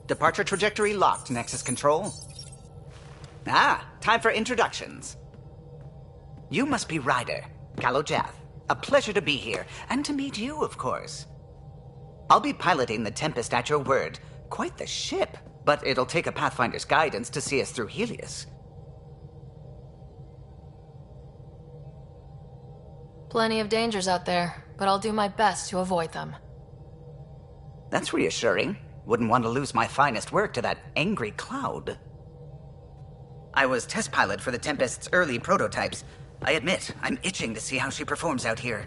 Departure trajectory locked, Nexus Control. Ah, time for introductions. You must be Ryder, Kalojath. A pleasure to be here, and to meet you, of course. I'll be piloting the Tempest at your word. Quite the ship, but it'll take a Pathfinder's guidance to see us through Helios. Plenty of dangers out there, but I'll do my best to avoid them. That's reassuring. Wouldn't want to lose my finest work to that angry cloud. I was test pilot for the Tempest's early prototypes. I admit, I'm itching to see how she performs out here.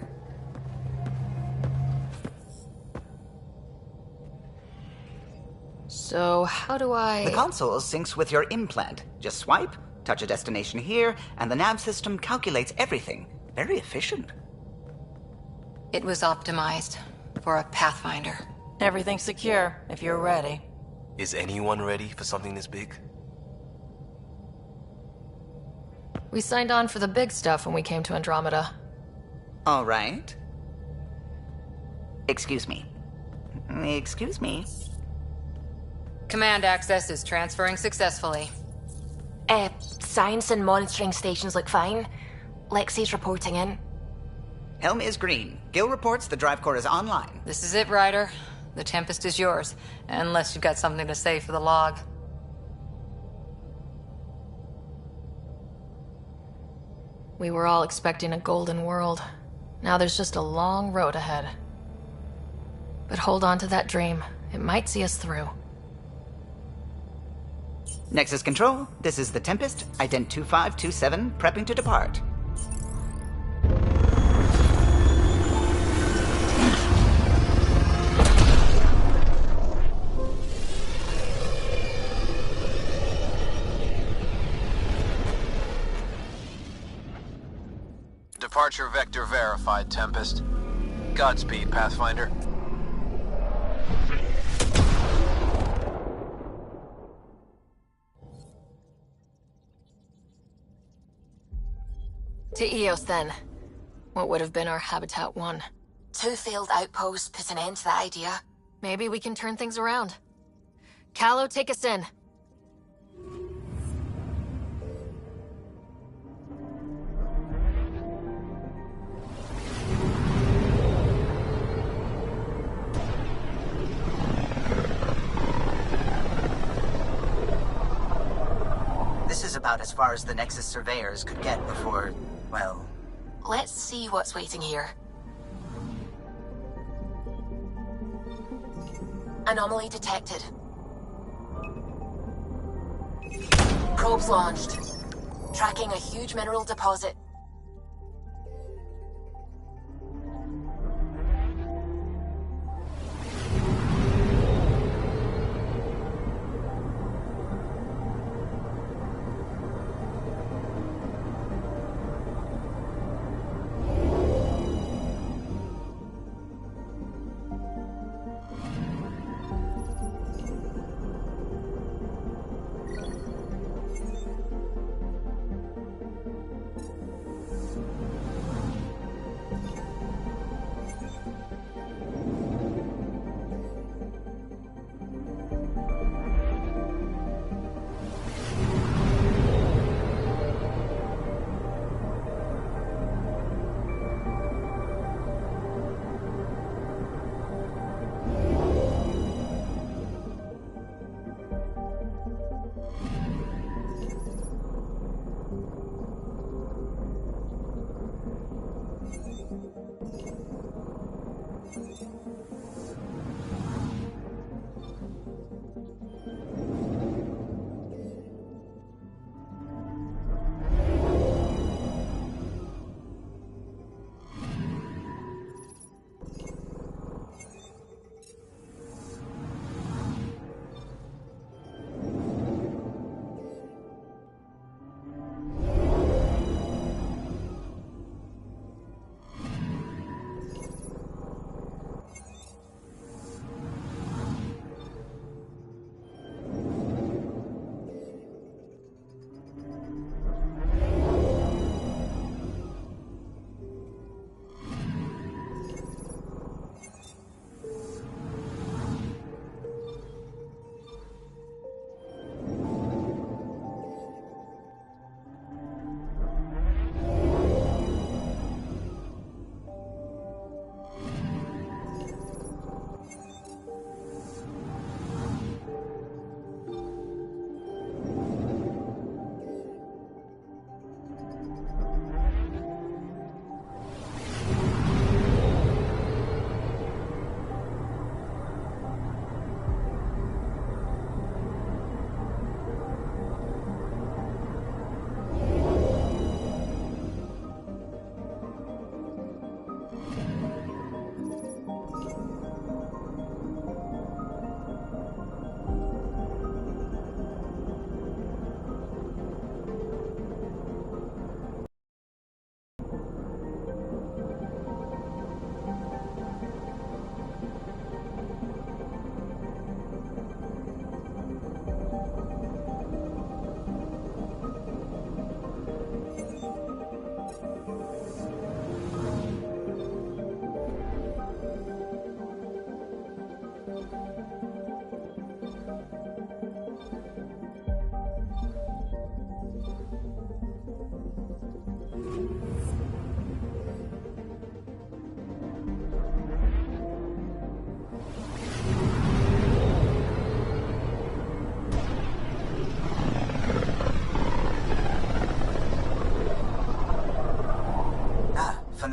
So, how do I... The console syncs with your implant. Just swipe, touch a destination here, and the nav system calculates everything. Very efficient. It was optimized for a Pathfinder. Everything's secure, if you're ready. Is anyone ready for something this big? We signed on for the big stuff when we came to Andromeda. All right. Excuse me. Excuse me. Command access is transferring successfully. Science and monitoring stations look fine. Lexi's reporting in. Helm is green. Gil reports the drive core is online. This is it, Ryder. The Tempest is yours, unless you've got something to say for the log. We were all expecting a golden world. Now there's just a long road ahead. But hold on to that dream. It might see us through. Nexus Control, this is the Tempest, Ident 2527, prepping to depart. Departure vector verified, Tempest. Godspeed, Pathfinder. To Eos, then. What would have been our Habitat 1? 2 failed outposts put an end to that idea. Maybe we can turn things around. Calo, take us in. This is about as far as the Nexus surveyors could get before, well... Let's see what's waiting here. Anomaly detected. Probes launched. Tracking a huge mineral deposit.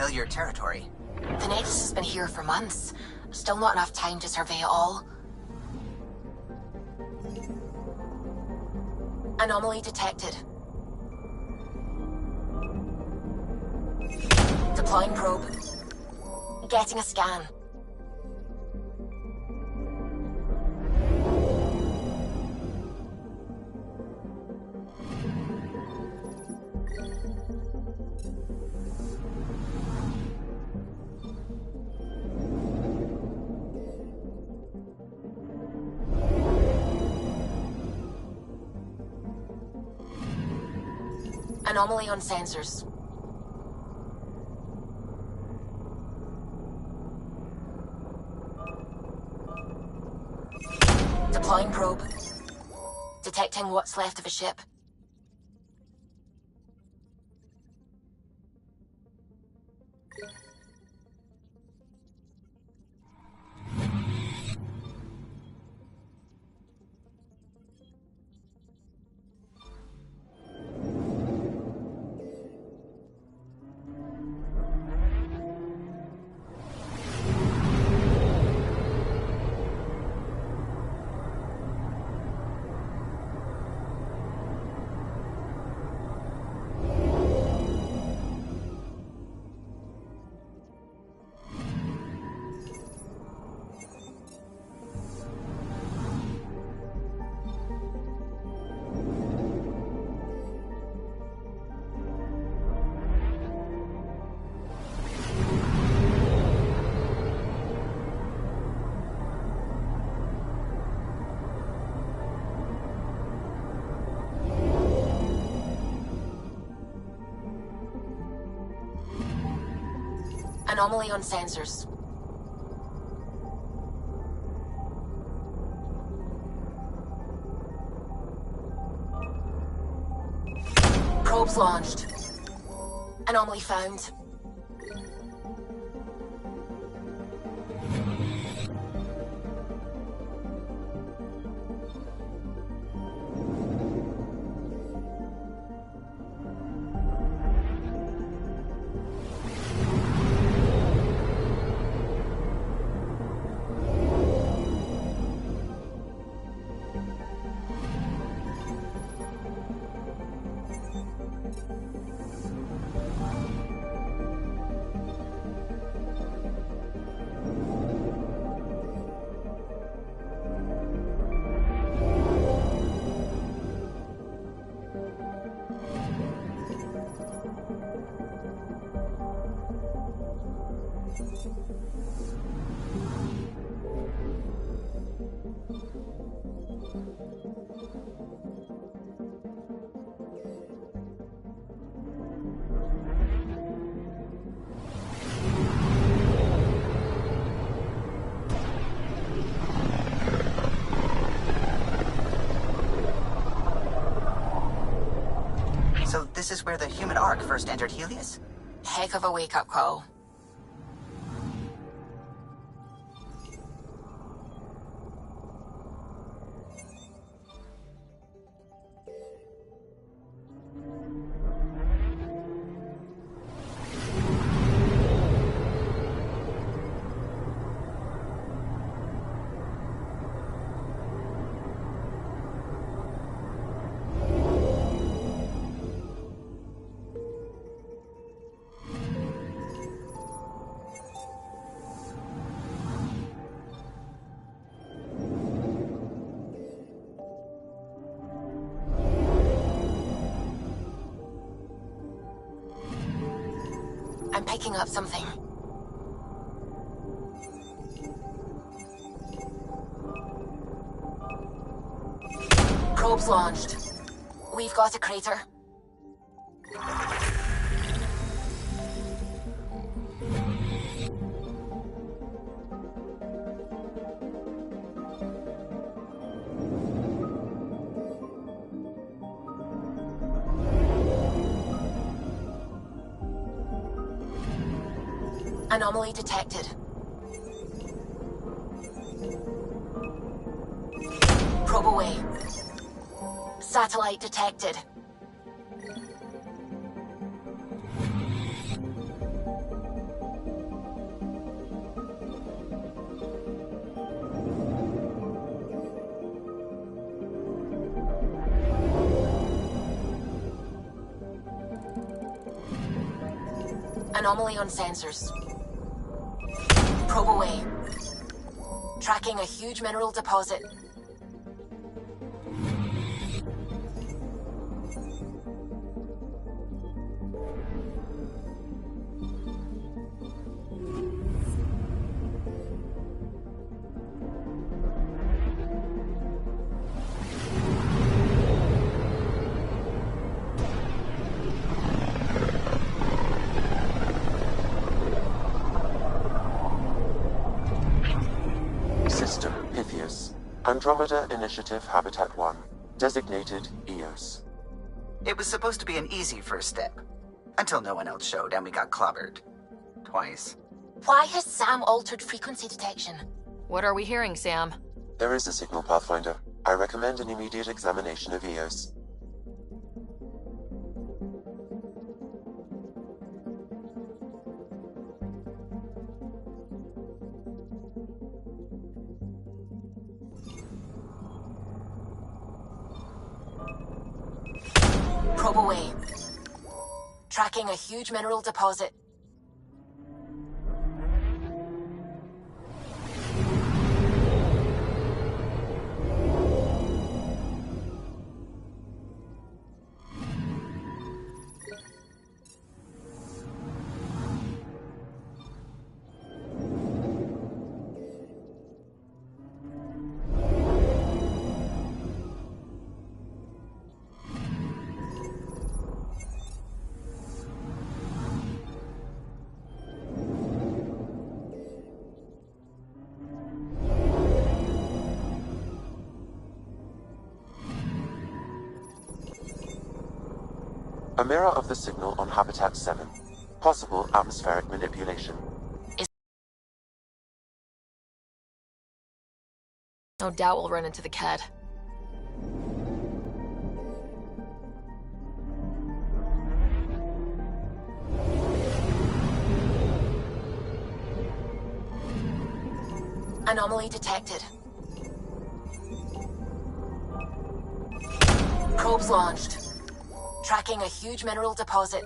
familiar territory. The Nexus has been here for months. Still not enough time to survey it all. Anomaly detected. Deploying probe. Getting a scan. Anomaly on sensors. Deploying probe. Detecting what's left of a ship. Anomaly on sensors. Probes launched. Anomaly found. So this is where the human Ark first entered Helios? Heck of a wake-up call. I'm picking up something. Probes launched. We've got a crater. Anomaly detected. Probe away. Satellite detected. Anomaly on sensors. Probe away. Tracking a huge mineral deposit. System Pythias. Andromeda Initiative Habitat 1. Designated EOS. It was supposed to be an easy first step. Until no one else showed and we got clobbered. Twice. Why has Sam altered frequency detection? What are we hearing, Sam? There is a signal, Pathfinder. I recommend an immediate examination of EOS. Probe away. Tracking a huge mineral deposit. A mirror of the signal on Habitat 7. Possible atmospheric manipulation. No doubt we'll run into the Ked. Anomaly detected. Probes launched. Tracking a huge mineral deposit.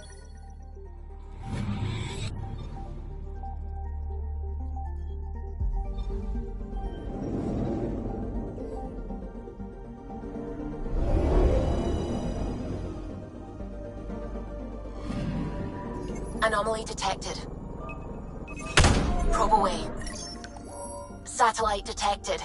Anomaly detected. Probe away. Satellite detected.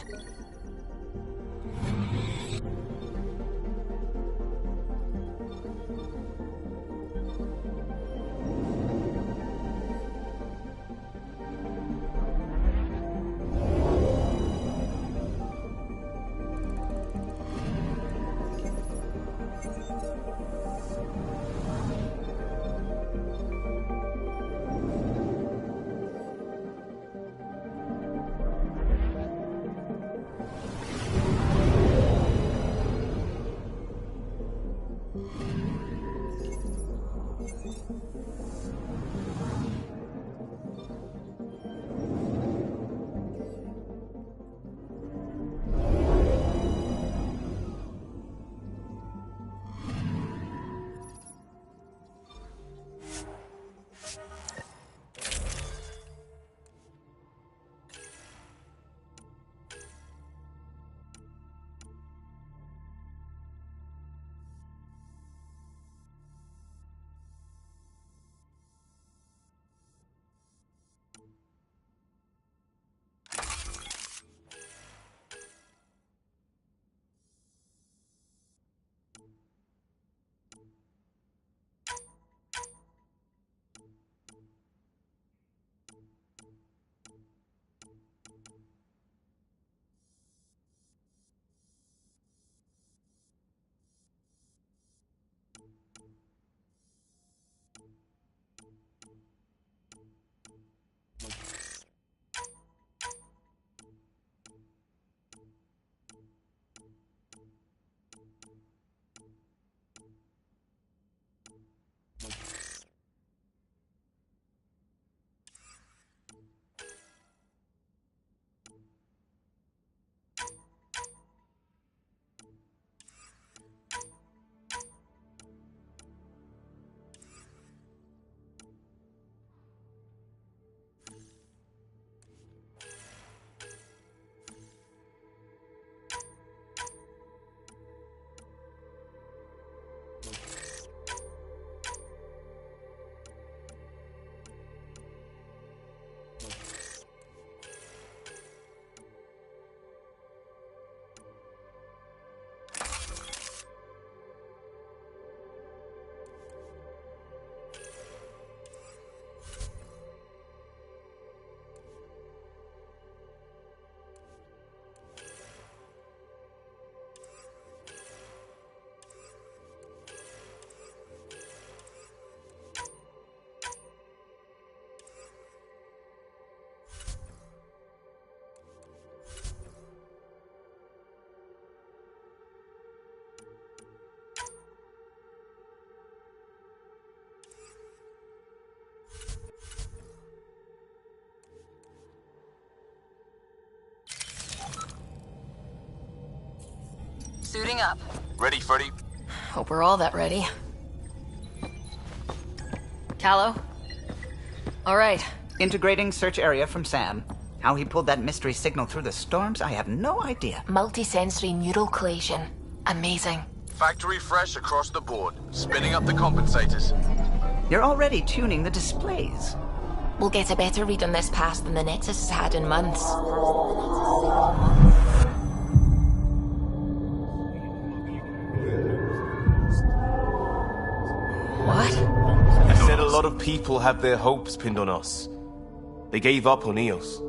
Suiting up. Ready, Freddy? Hope we're all that ready. Callow? All right. Integrating search area from Sam. How he pulled that mystery signal through the storms, I have no idea. Multisensory neural collation. Amazing. Factory fresh across the board. Spinning up the compensators. You're already tuning the displays. We'll get a better read on this pass than the Nexus has had in months. What? I said a lot of people have their hopes pinned on us. They gave up on EOS.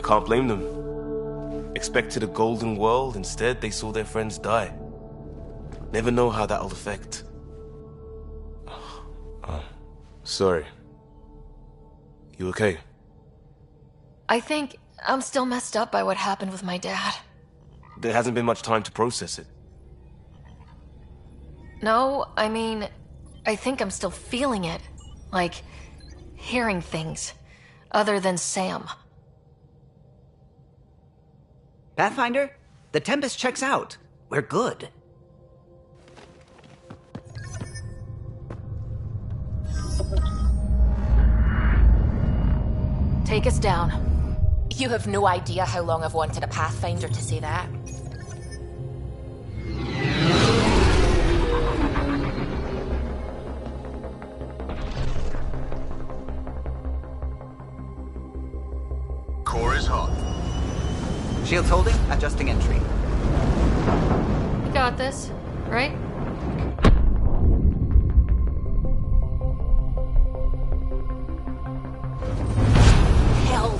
Can't blame them. Expected a golden world, instead they saw their friends die. Never know how that'll affect. Sorry. You okay? I think I'm still messed up by what happened with my dad. There hasn't been much time to process it. No, I mean, I think I'm still feeling it. Like, hearing things. Other than Sam. Pathfinder, the Tempest checks out. We're good. Take us down. You have no idea how long I've wanted a Pathfinder to say that. Core is hot. Shields holding, adjusting entry. You got this, right? Hell.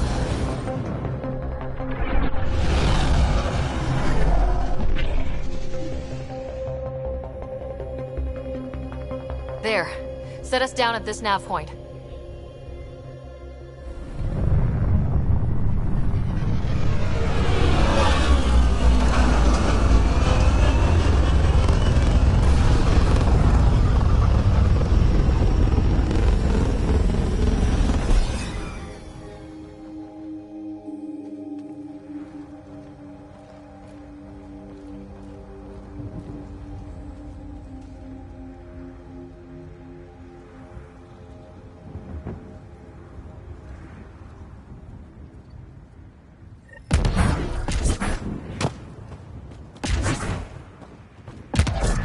There. Set us down at this nav point.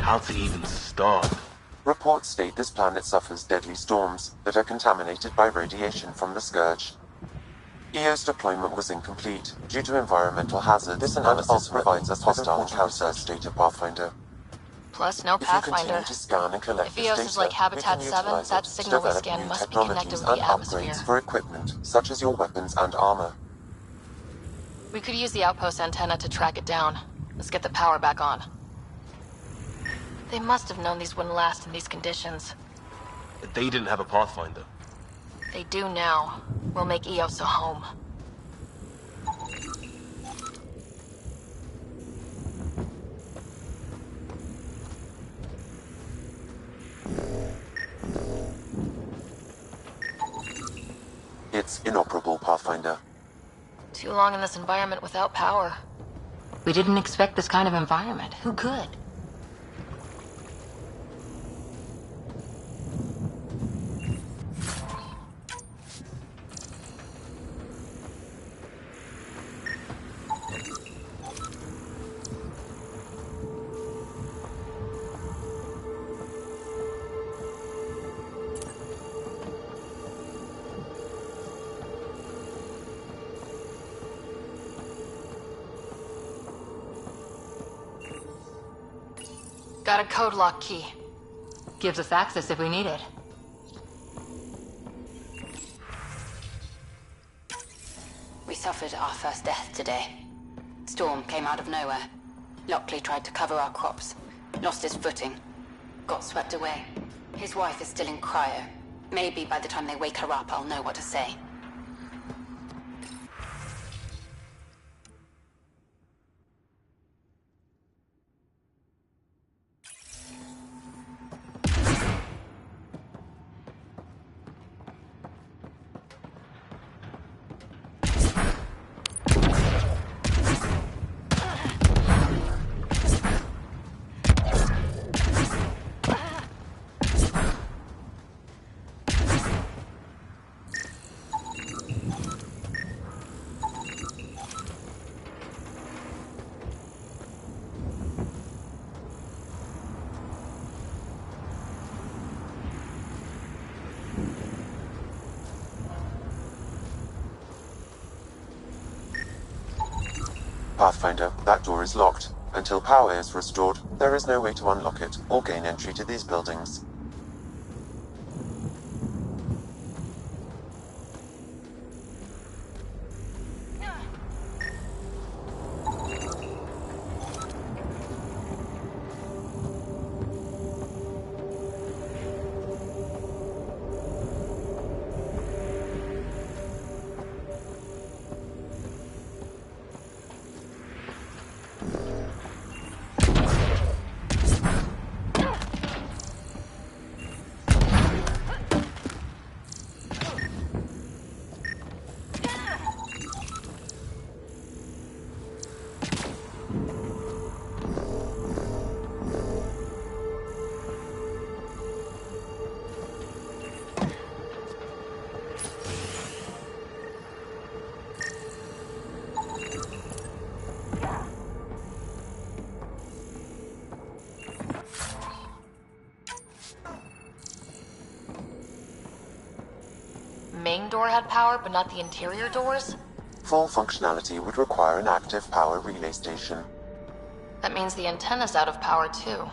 How to even start? Reports state this planet suffers deadly storms that are contaminated by radiation from the Scourge. EO's deployment was incomplete due to environmental hazards. This analysis provides us hostile encounter data, Pathfinder. Plus, no If you Pathfinder. continue to scan and collect If this EOS data, is like we Habitat can 7, utilize that it to signal we develop scan new must be connected technologies with and the atmosphere. upgrades for equipment, such as your weapons and armor. We could use the outpost antenna to track it down. Let's get the power back on. They must have known these wouldn't last in these conditions. They didn't have a Pathfinder. They do now. We'll make EOS a home. It's inoperable, Pathfinder. Too long in this environment without power. We didn't expect this kind of environment. Who could? Got a code lock key. Gives us access if we need it. We suffered our first death today. Storm came out of nowhere. Lockley tried to cover our crops. Lost his footing. Got swept away. His wife is still in cryo. Maybe by the time they wake her up, I'll know what to say. Pathfinder, that door is locked. Until power is restored, there is no way to unlock it or gain entry to these buildings. Main door had power, but not the interior doors? Full functionality would require an active power relay station. That means the antenna's out of power too.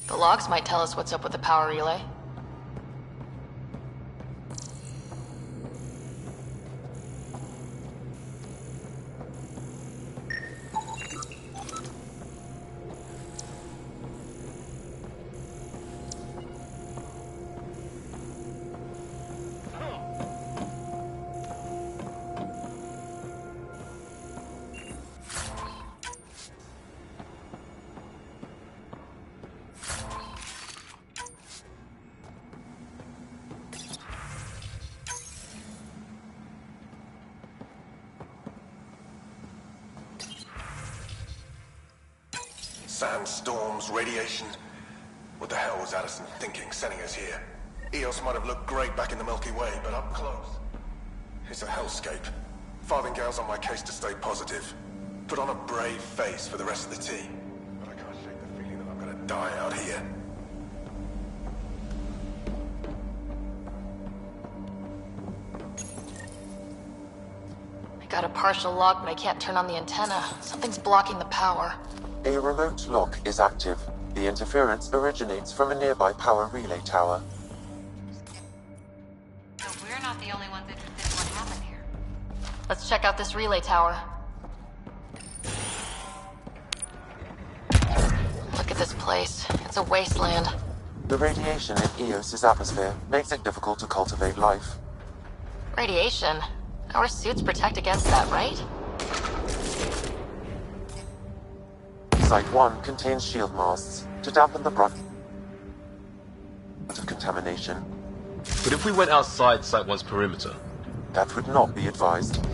The logs might tell us what's up with the power relay. Sandstorms, radiation. What the hell was Addison thinking, sending us here? Eos might have looked great back in the Milky Way, but up close, it's a hellscape. Farthingale's on my case to stay positive. Put on a brave face for the rest of the team. But I can't shake the feeling that I'm gonna die out here. I got a partial lock, but I can't turn on the antenna. Something's blocking the power. A remote lock is active. The interference originates from a nearby power relay tower. So we're not the only ones interested in what happened here. Let's check out this relay tower. Look at this place. It's a wasteland. The radiation in Eos's atmosphere makes it difficult to cultivate life. Radiation? Our suits protect against that, right? Site 1 contains shield masts to dampen the brunt of contamination. But if we went outside Site 1's perimeter? That would not be advised.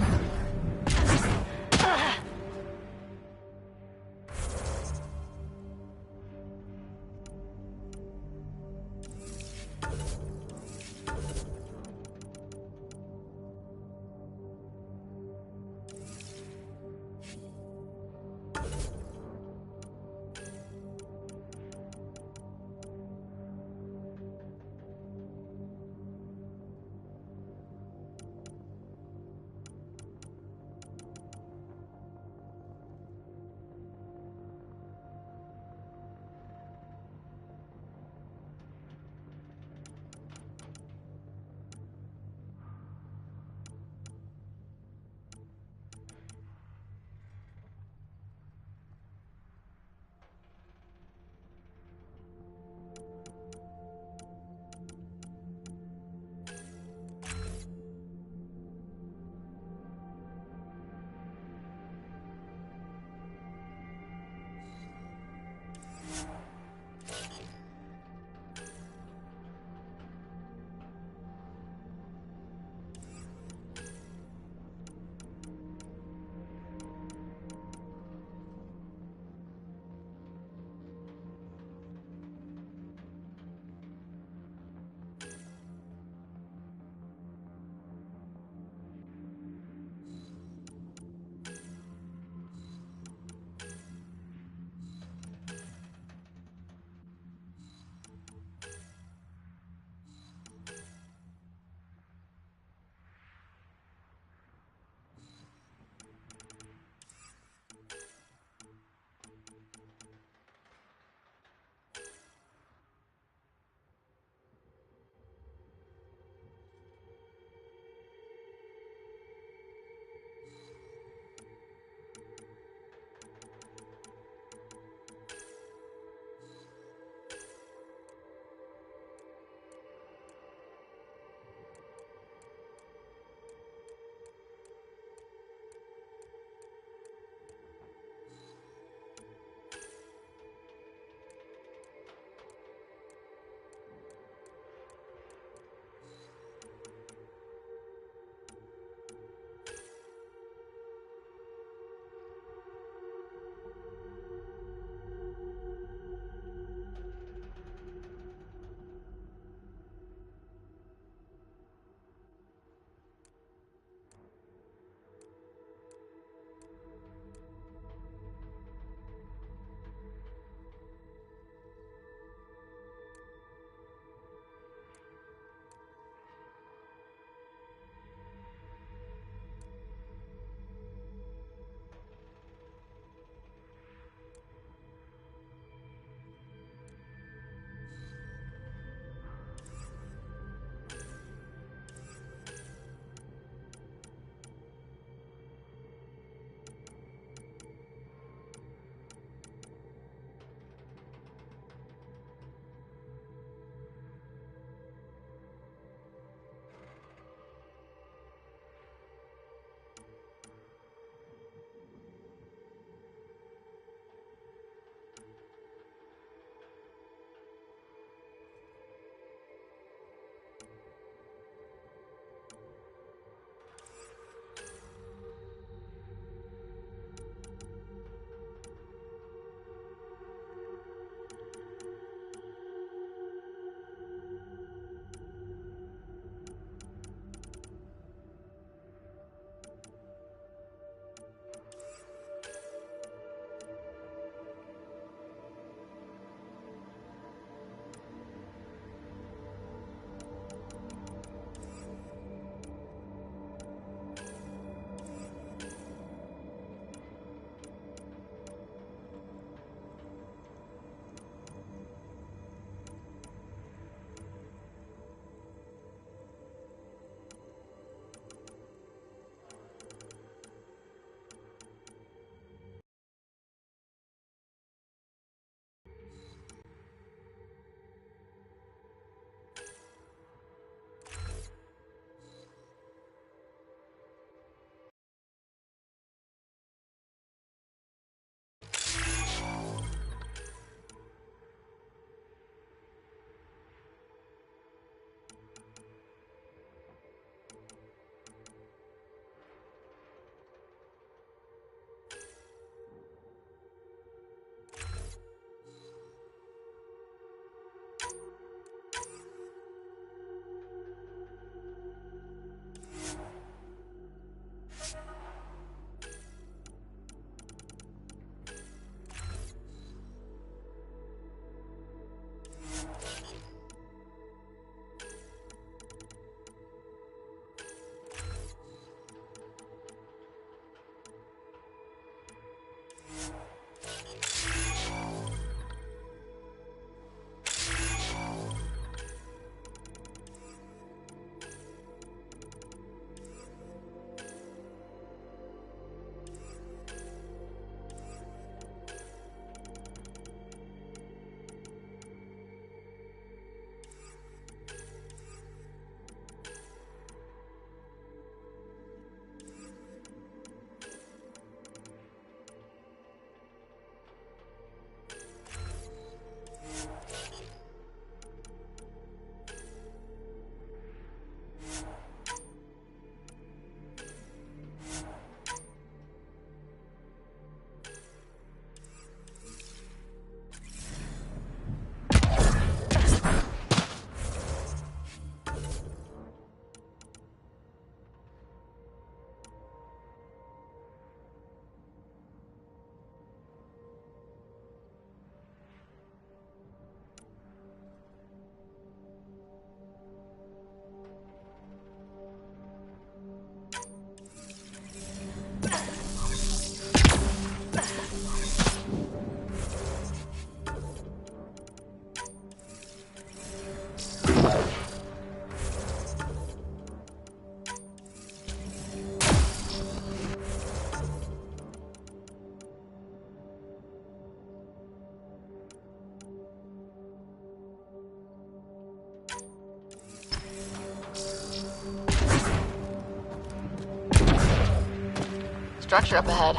structure up ahead.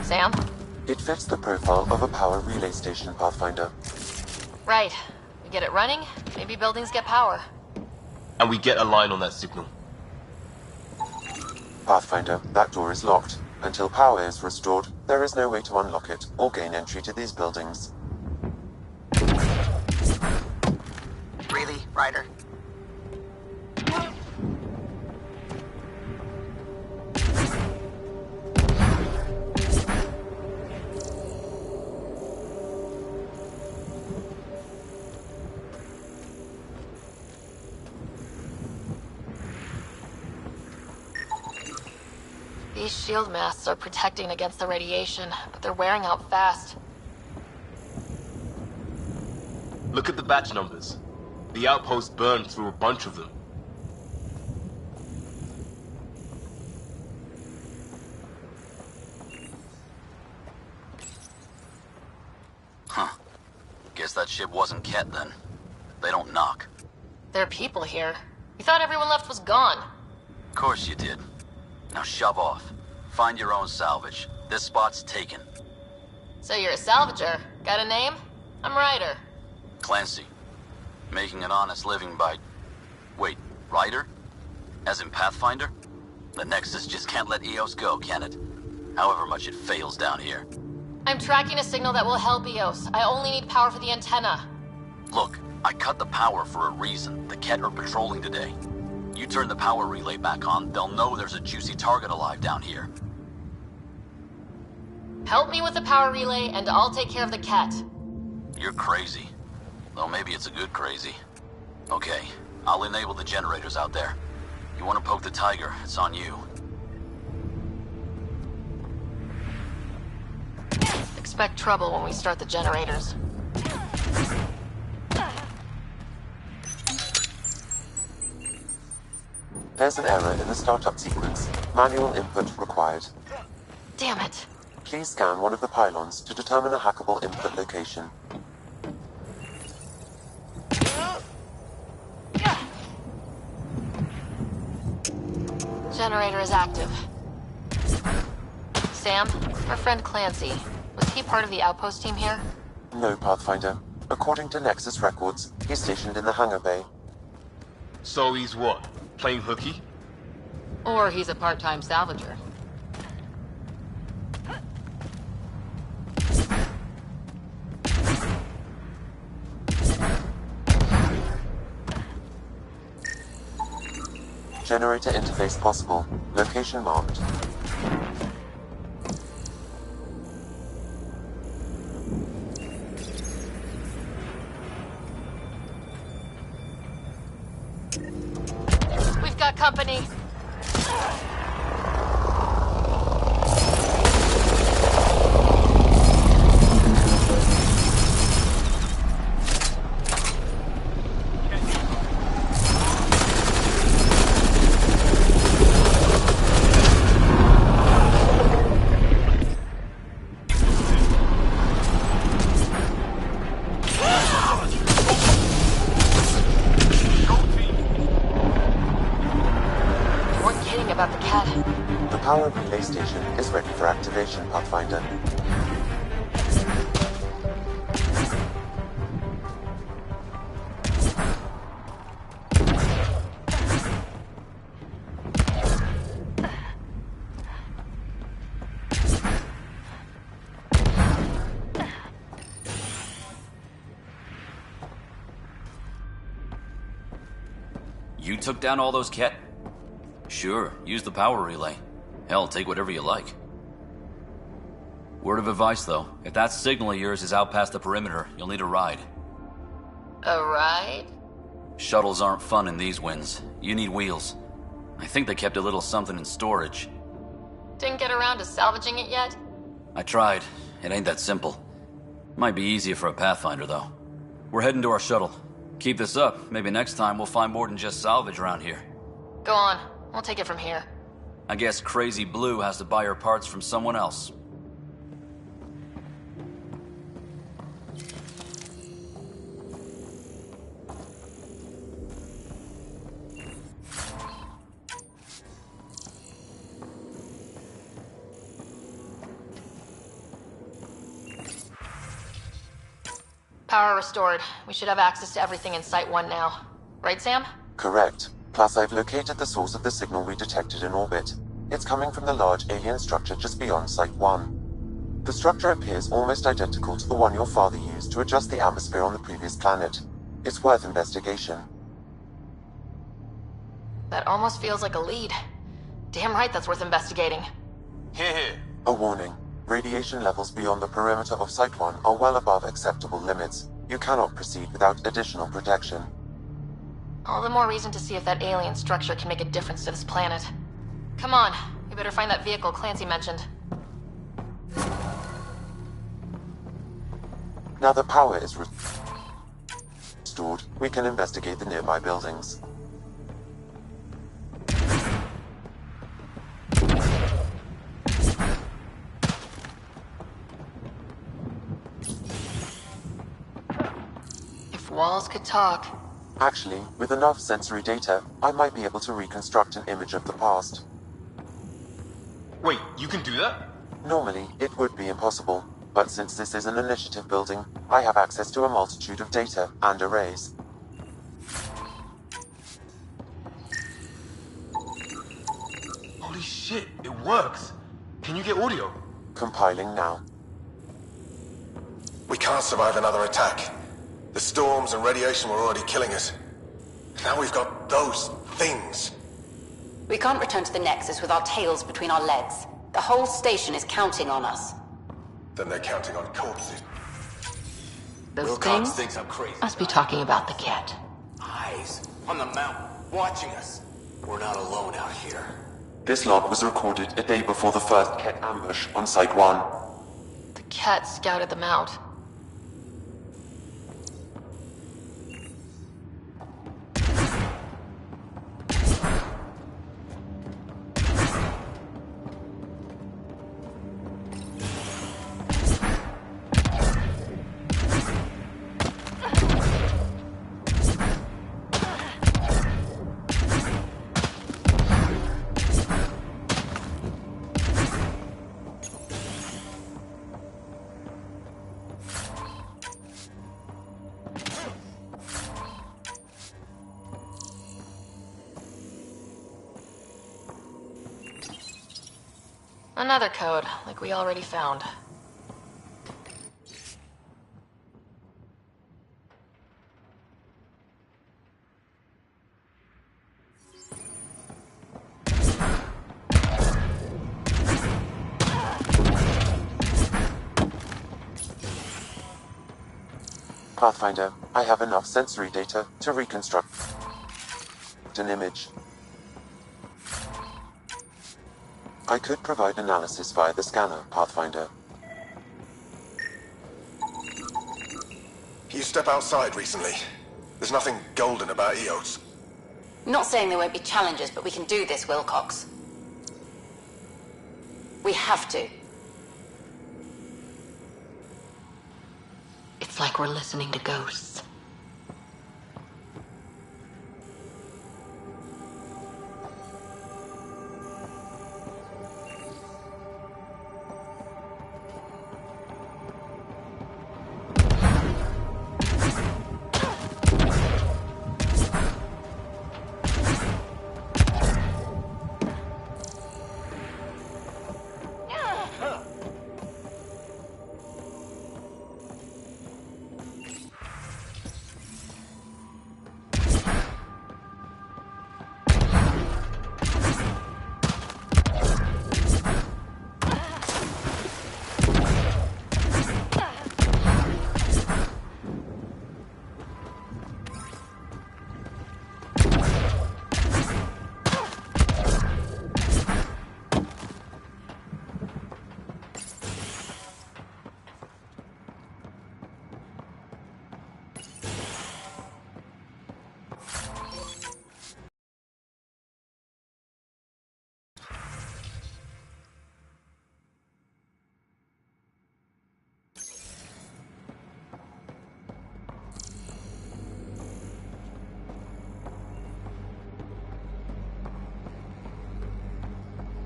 Sam? It fits the profile of a power relay station, Pathfinder. Right. We get it running, maybe buildings get power. And we get a line on that signal. Pathfinder, that door is locked. Until power is restored, there is no way to unlock it or gain entry to these buildings. Really, Ryder? These shield masks are protecting against the radiation, but they're wearing out fast. Look at the batch numbers. The outpost burned through a bunch of them. Huh. Guess that ship wasn't Ket then. They don't knock. There are people here. We thought everyone left was gone. Of course you did. Now shove off. Find your own salvage. This spot's taken. So you're a salvager. Got a name? I'm Ryder. Clancy. Making an honest living by... Wait, Ryder? As in Pathfinder? The Nexus just can't let EOS go, can it? However much it fails down here. I'm tracking a signal that will help EOS. I only need power for the antenna. Look, I cut the power for a reason. The Ket are patrolling today. You turn the power relay back on, they'll know there's a juicy target alive down here. Help me with the power relay, and I'll take care of the cat. You're crazy. Though maybe it's a good crazy. Okay, I'll enable the generators out there. You want to poke the tiger, it's on you. Expect trouble when we start the generators. There's an error in the startup sequence. Manual input required. Damn it. Please scan one of the pylons to determine a hackable input location. Generator is active. Sam, our friend Clancy, was he part of the outpost team here? No, Pathfinder. According to Nexus records, he's stationed in the hangar bay. So he's what? Playing hooky? Or he's a part-time salvager. Generator interface possible. Location marked. We've got company. The power relay station is ready for activation, Pathfinder. You took down all those Ket? Sure, use the power relay. Hell, take whatever you like. Word of advice, though. If that signal of yours is out past the perimeter, you'll need a ride. A ride? Shuttles aren't fun in these winds. You need wheels. I think they kept a little something in storage. Didn't get around to salvaging it yet? I tried. It ain't that simple. Might be easier for a Pathfinder, though. We're heading to our shuttle. Keep this up. Maybe next time we'll find more than just salvage around here. Go on. We'll take it from here. I guess Crazy Blue has to buy her parts from someone else. Power restored. We should have access to everything in Site 1 now. Right, Sam? Correct. Plus, I've located the source of the signal we detected in orbit. It's coming from the large alien structure just beyond Site 1. The structure appears almost identical to the one your father used to adjust the atmosphere on the previous planet. It's worth investigation. That almost feels like a lead. Damn right that's worth investigating. Here. A warning. Radiation levels beyond the perimeter of Site 1 are well above acceptable limits. You cannot proceed without additional protection. All the more reason to see if that alien structure can make a difference to this planet. Come on, we better find that vehicle Clancy mentioned. Now that power is restored, we can investigate the nearby buildings. If walls could talk. Actually, with enough sensory data, I might be able to reconstruct an image of the past. Wait, you can do that? Normally, it would be impossible, but since this is an initiative building, I have access to a multitude of data and arrays. Holy shit, it works! Can you get audio? Compiling now. We can't survive another attack. The storms and radiation were already killing us. Now we've got those things. We can't return to the Nexus with our tails between our legs. The whole station is counting on us. Then they're counting on corpses. Those Wilcox things thinks I'm crazy. must be talking about the cat. Eyes on the mountain, watching us. We're not alone out here. This log was recorded a day before the first Ket ambush on Site 1. The cat scouted them out. Another code, like we already found. Pathfinder, I have enough sensory data to reconstruct an image. I could provide analysis via the scanner, Pathfinder. You step outside recently. There's nothing golden about Eos. Not saying there won't be challenges, but we can do this, Wilcox. We have to. It's like we're listening to ghosts.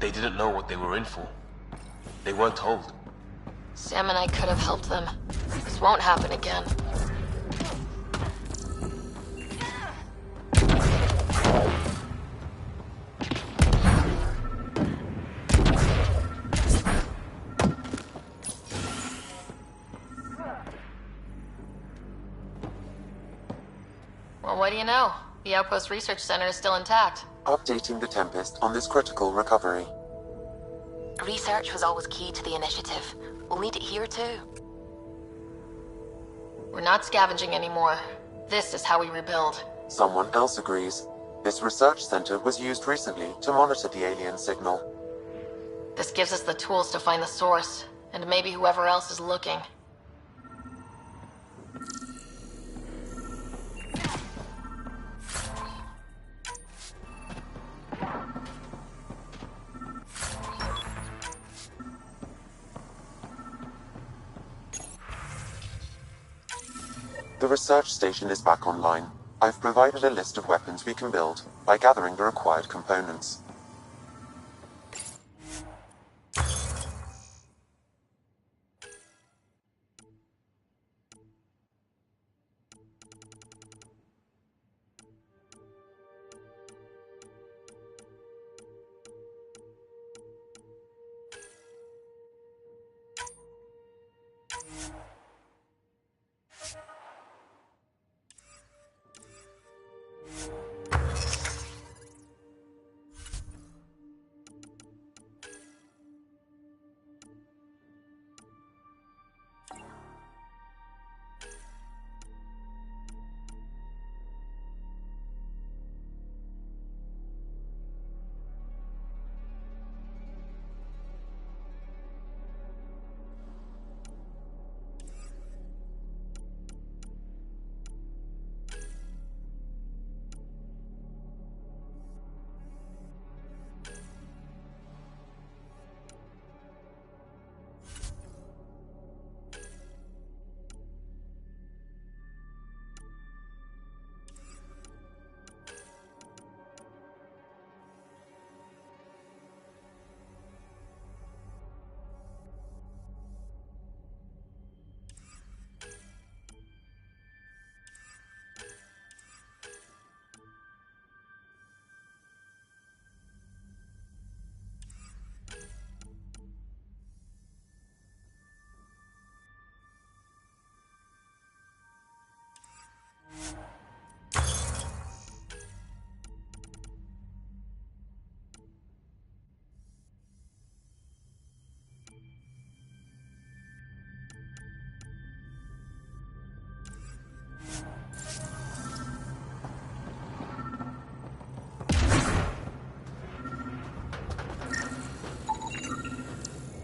They didn't know what they were in for. They weren't told. Sam and I could have helped them. This won't happen again. Well, what do you know? The Outpost Research Center is still intact. Updating the Tempest on this critical recovery. Research was always key to the initiative. We'll need it here too. We're not scavenging anymore. This is how we rebuild. Someone else agrees. This research center was used recently to monitor the alien signal. This gives us the tools to find the source, and maybe whoever else is looking. The research station is back online. I've provided a list of weapons we can build by gathering the required components.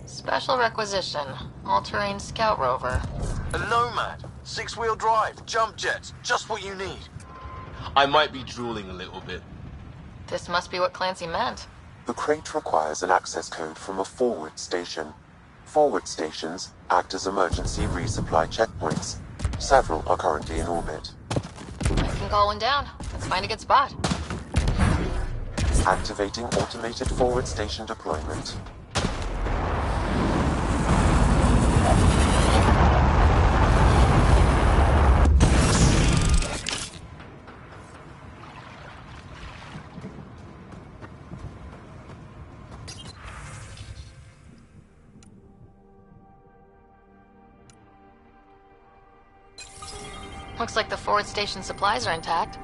Special requisition. All-terrain scout rover. A Nomad. 6-wheel drive. Jump jets. Just what you need. I might be drooling a little bit. This must be what Clancy meant. The crate requires an access code from a forward station. Forward stations act as emergency resupply checkpoints. Several are currently in orbit. I can call one down. Let's find a good spot. Activating automated forward station deployment. Looks like the forward station supplies are intact.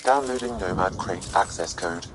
Downloading Nomad crate access code.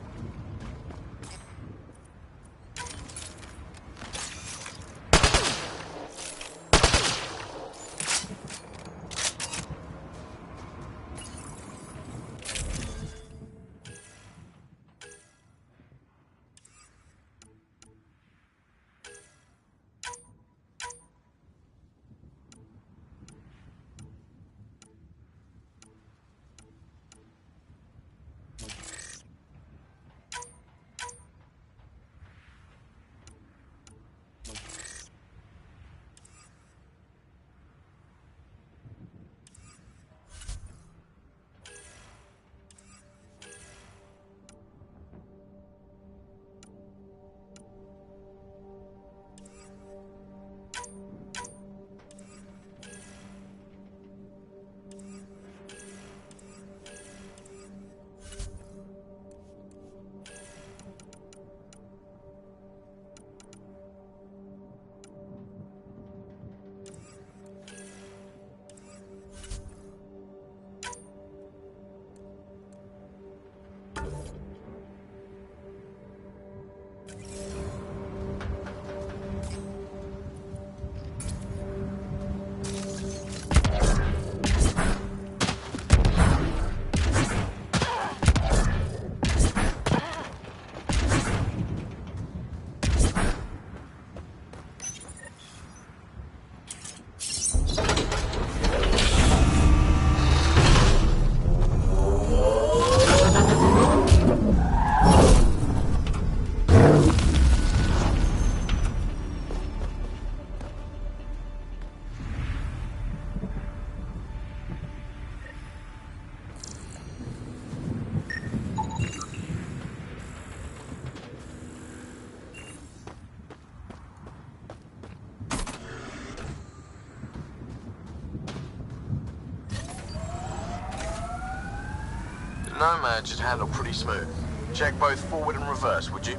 Nomad should handle pretty smooth. Check both forward and reverse, would you?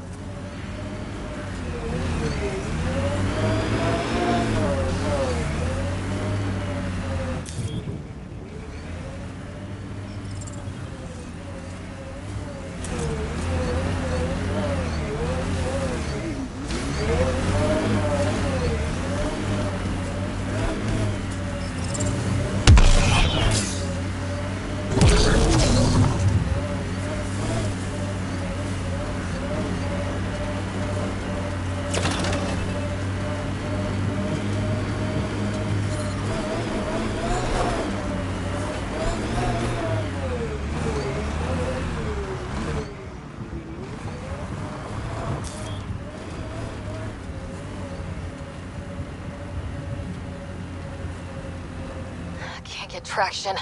Get traction.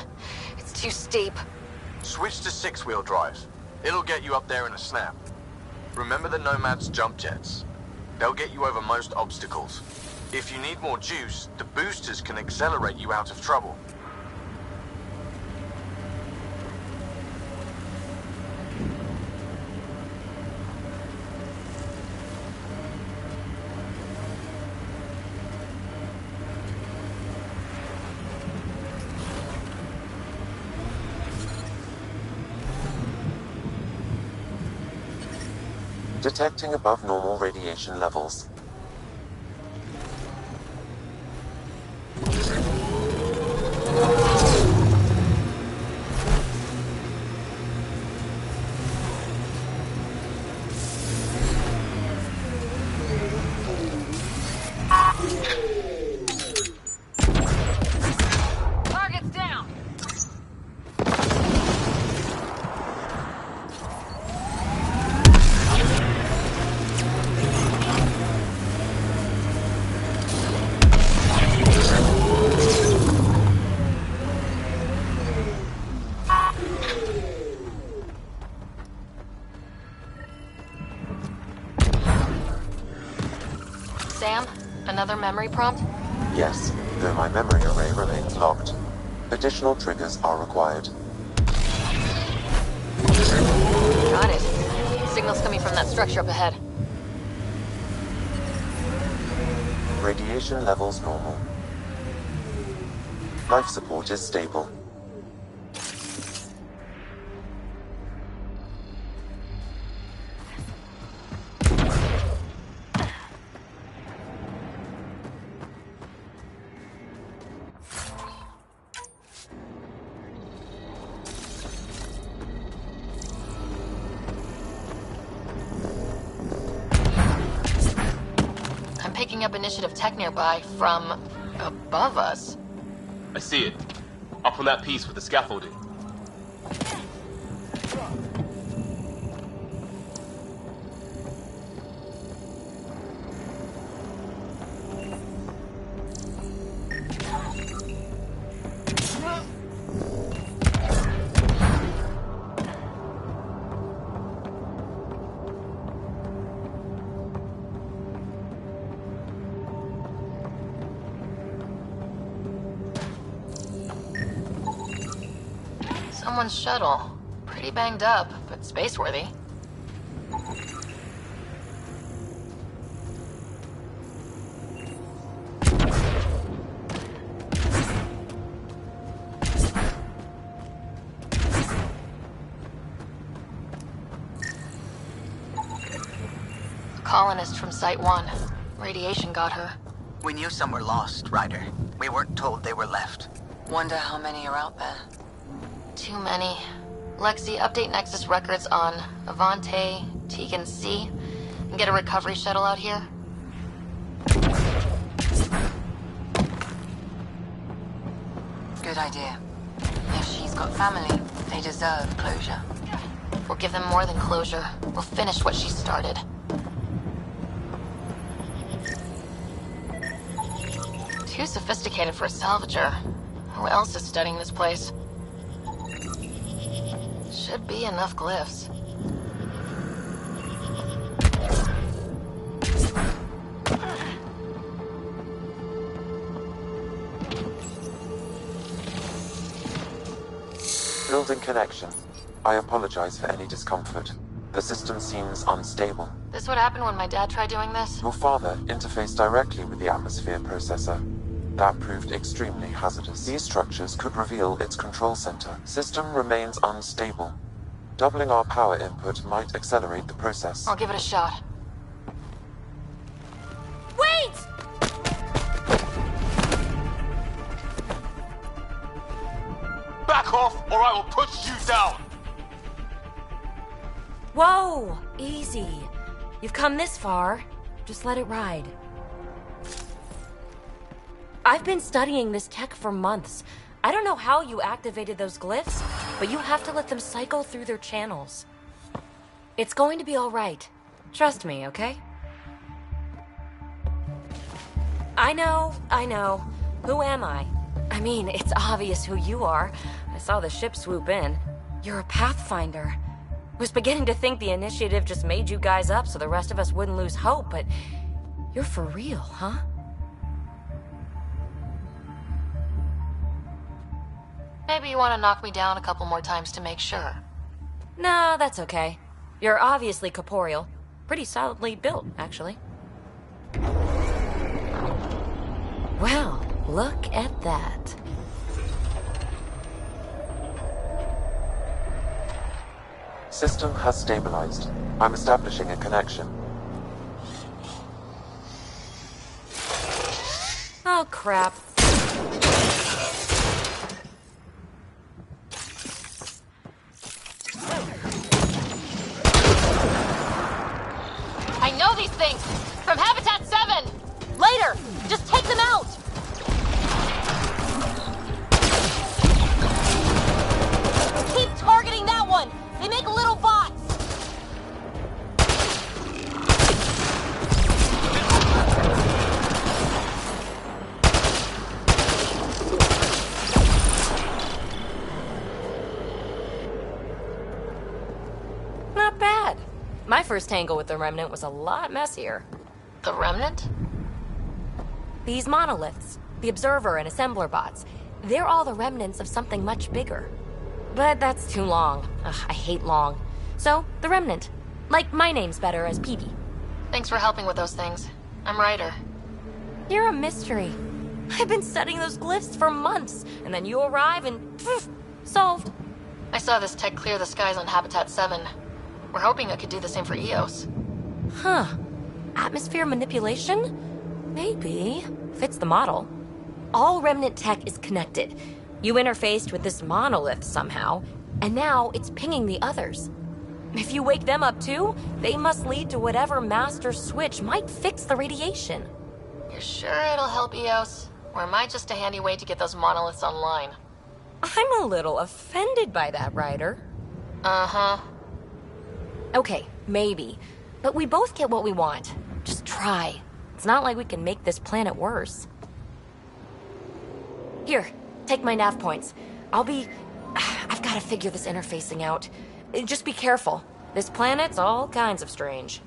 It's too steep. Switch to six-wheel drive. It'll get you up there in a snap. Remember the Nomad's jump jets. They'll get you over most obstacles. If you need more juice, the boosters can accelerate you out of trouble. Detecting above normal radiation levels. Target's down! Sam, another memory prompt? Yes, though my memory array remains locked. Additional triggers are required. Got it. Signal's coming from that structure up ahead. Radiation levels normal. Life support is stable. Picking up initiative tech nearby from above us. I see it. Up on that piece with the scaffolding. Someone's shuttle. Pretty banged up, but space-worthy. A colonist from Site 1. Radiation got her. We knew some were lost, Ryder. We weren't told they were left. Wonder how many are out there. Too many. Lexi, update Nexus records on Avante, Tegan C, and get a recovery shuttle out here. Good idea. If she's got family, they deserve closure. We'll give them more than closure. We'll finish what she started. Too sophisticated for a salvager. Who else is studying this place? Should be enough glyphs. Building connection. I apologize for any discomfort. The system seems unstable. This would happen when my dad tried doing this? Your father interfaced directly with the atmosphere processor. That proved extremely hazardous. These structures could reveal its control center. System remains unstable. Doubling our power input might accelerate the process. I'll give it a shot. Wait! Back off, or I will push you down! Whoa! Easy. You've come this far. Just let it ride. I've been studying this tech for months. I don't know how you activated those glyphs, but you have to let them cycle through their channels. It's going to be all right. Trust me, okay? I know. Who am I? I mean, it's obvious who you are. I saw the ship swoop in. You're a Pathfinder. Was beginning to think the initiative just made you guys up so the rest of us wouldn't lose hope, but you're for real, huh? Maybe you want to knock me down a couple more times to make sure. No, that's okay. You're obviously corporeal. Pretty solidly built, actually. Well, look at that. System has stabilized. I'm establishing a connection. Oh, crap. I know these things! From Habitat 7! Later! Just take them out! Keep targeting that one! They make little bots! Not bad. My first tangle with the Remnant was a lot messier. The Remnant? These monoliths, the Observer and Assembler bots, they're all the remnants of something much bigger. But that's too long. Ugh, I hate long. So, the Remnant. Like, my name's better as Peavy. Thanks for helping with those things. I'm Ryder. You're a mystery. I've been studying those glyphs for months, and then you arrive and... poof, solved. I saw this tech clear the skies on Habitat 7. We're hoping it could do the same for EOS. Huh. Atmosphere manipulation? Maybe. Fits the model. All Remnant tech is connected. You interfaced with this monolith somehow, and now it's pinging the others. If you wake them up too, they must lead to whatever master switch might fix the radiation. You're sure it'll help EOS? Or am I just a handy way to get those monoliths online? I'm a little offended by that, Ryder. Uh-huh. Okay, maybe. But we both get what we want. Just try. It's not like we can make this planet worse. Here, take my nav points. I've got to figure this interfacing out. Just be careful. This planet's all kinds of strange.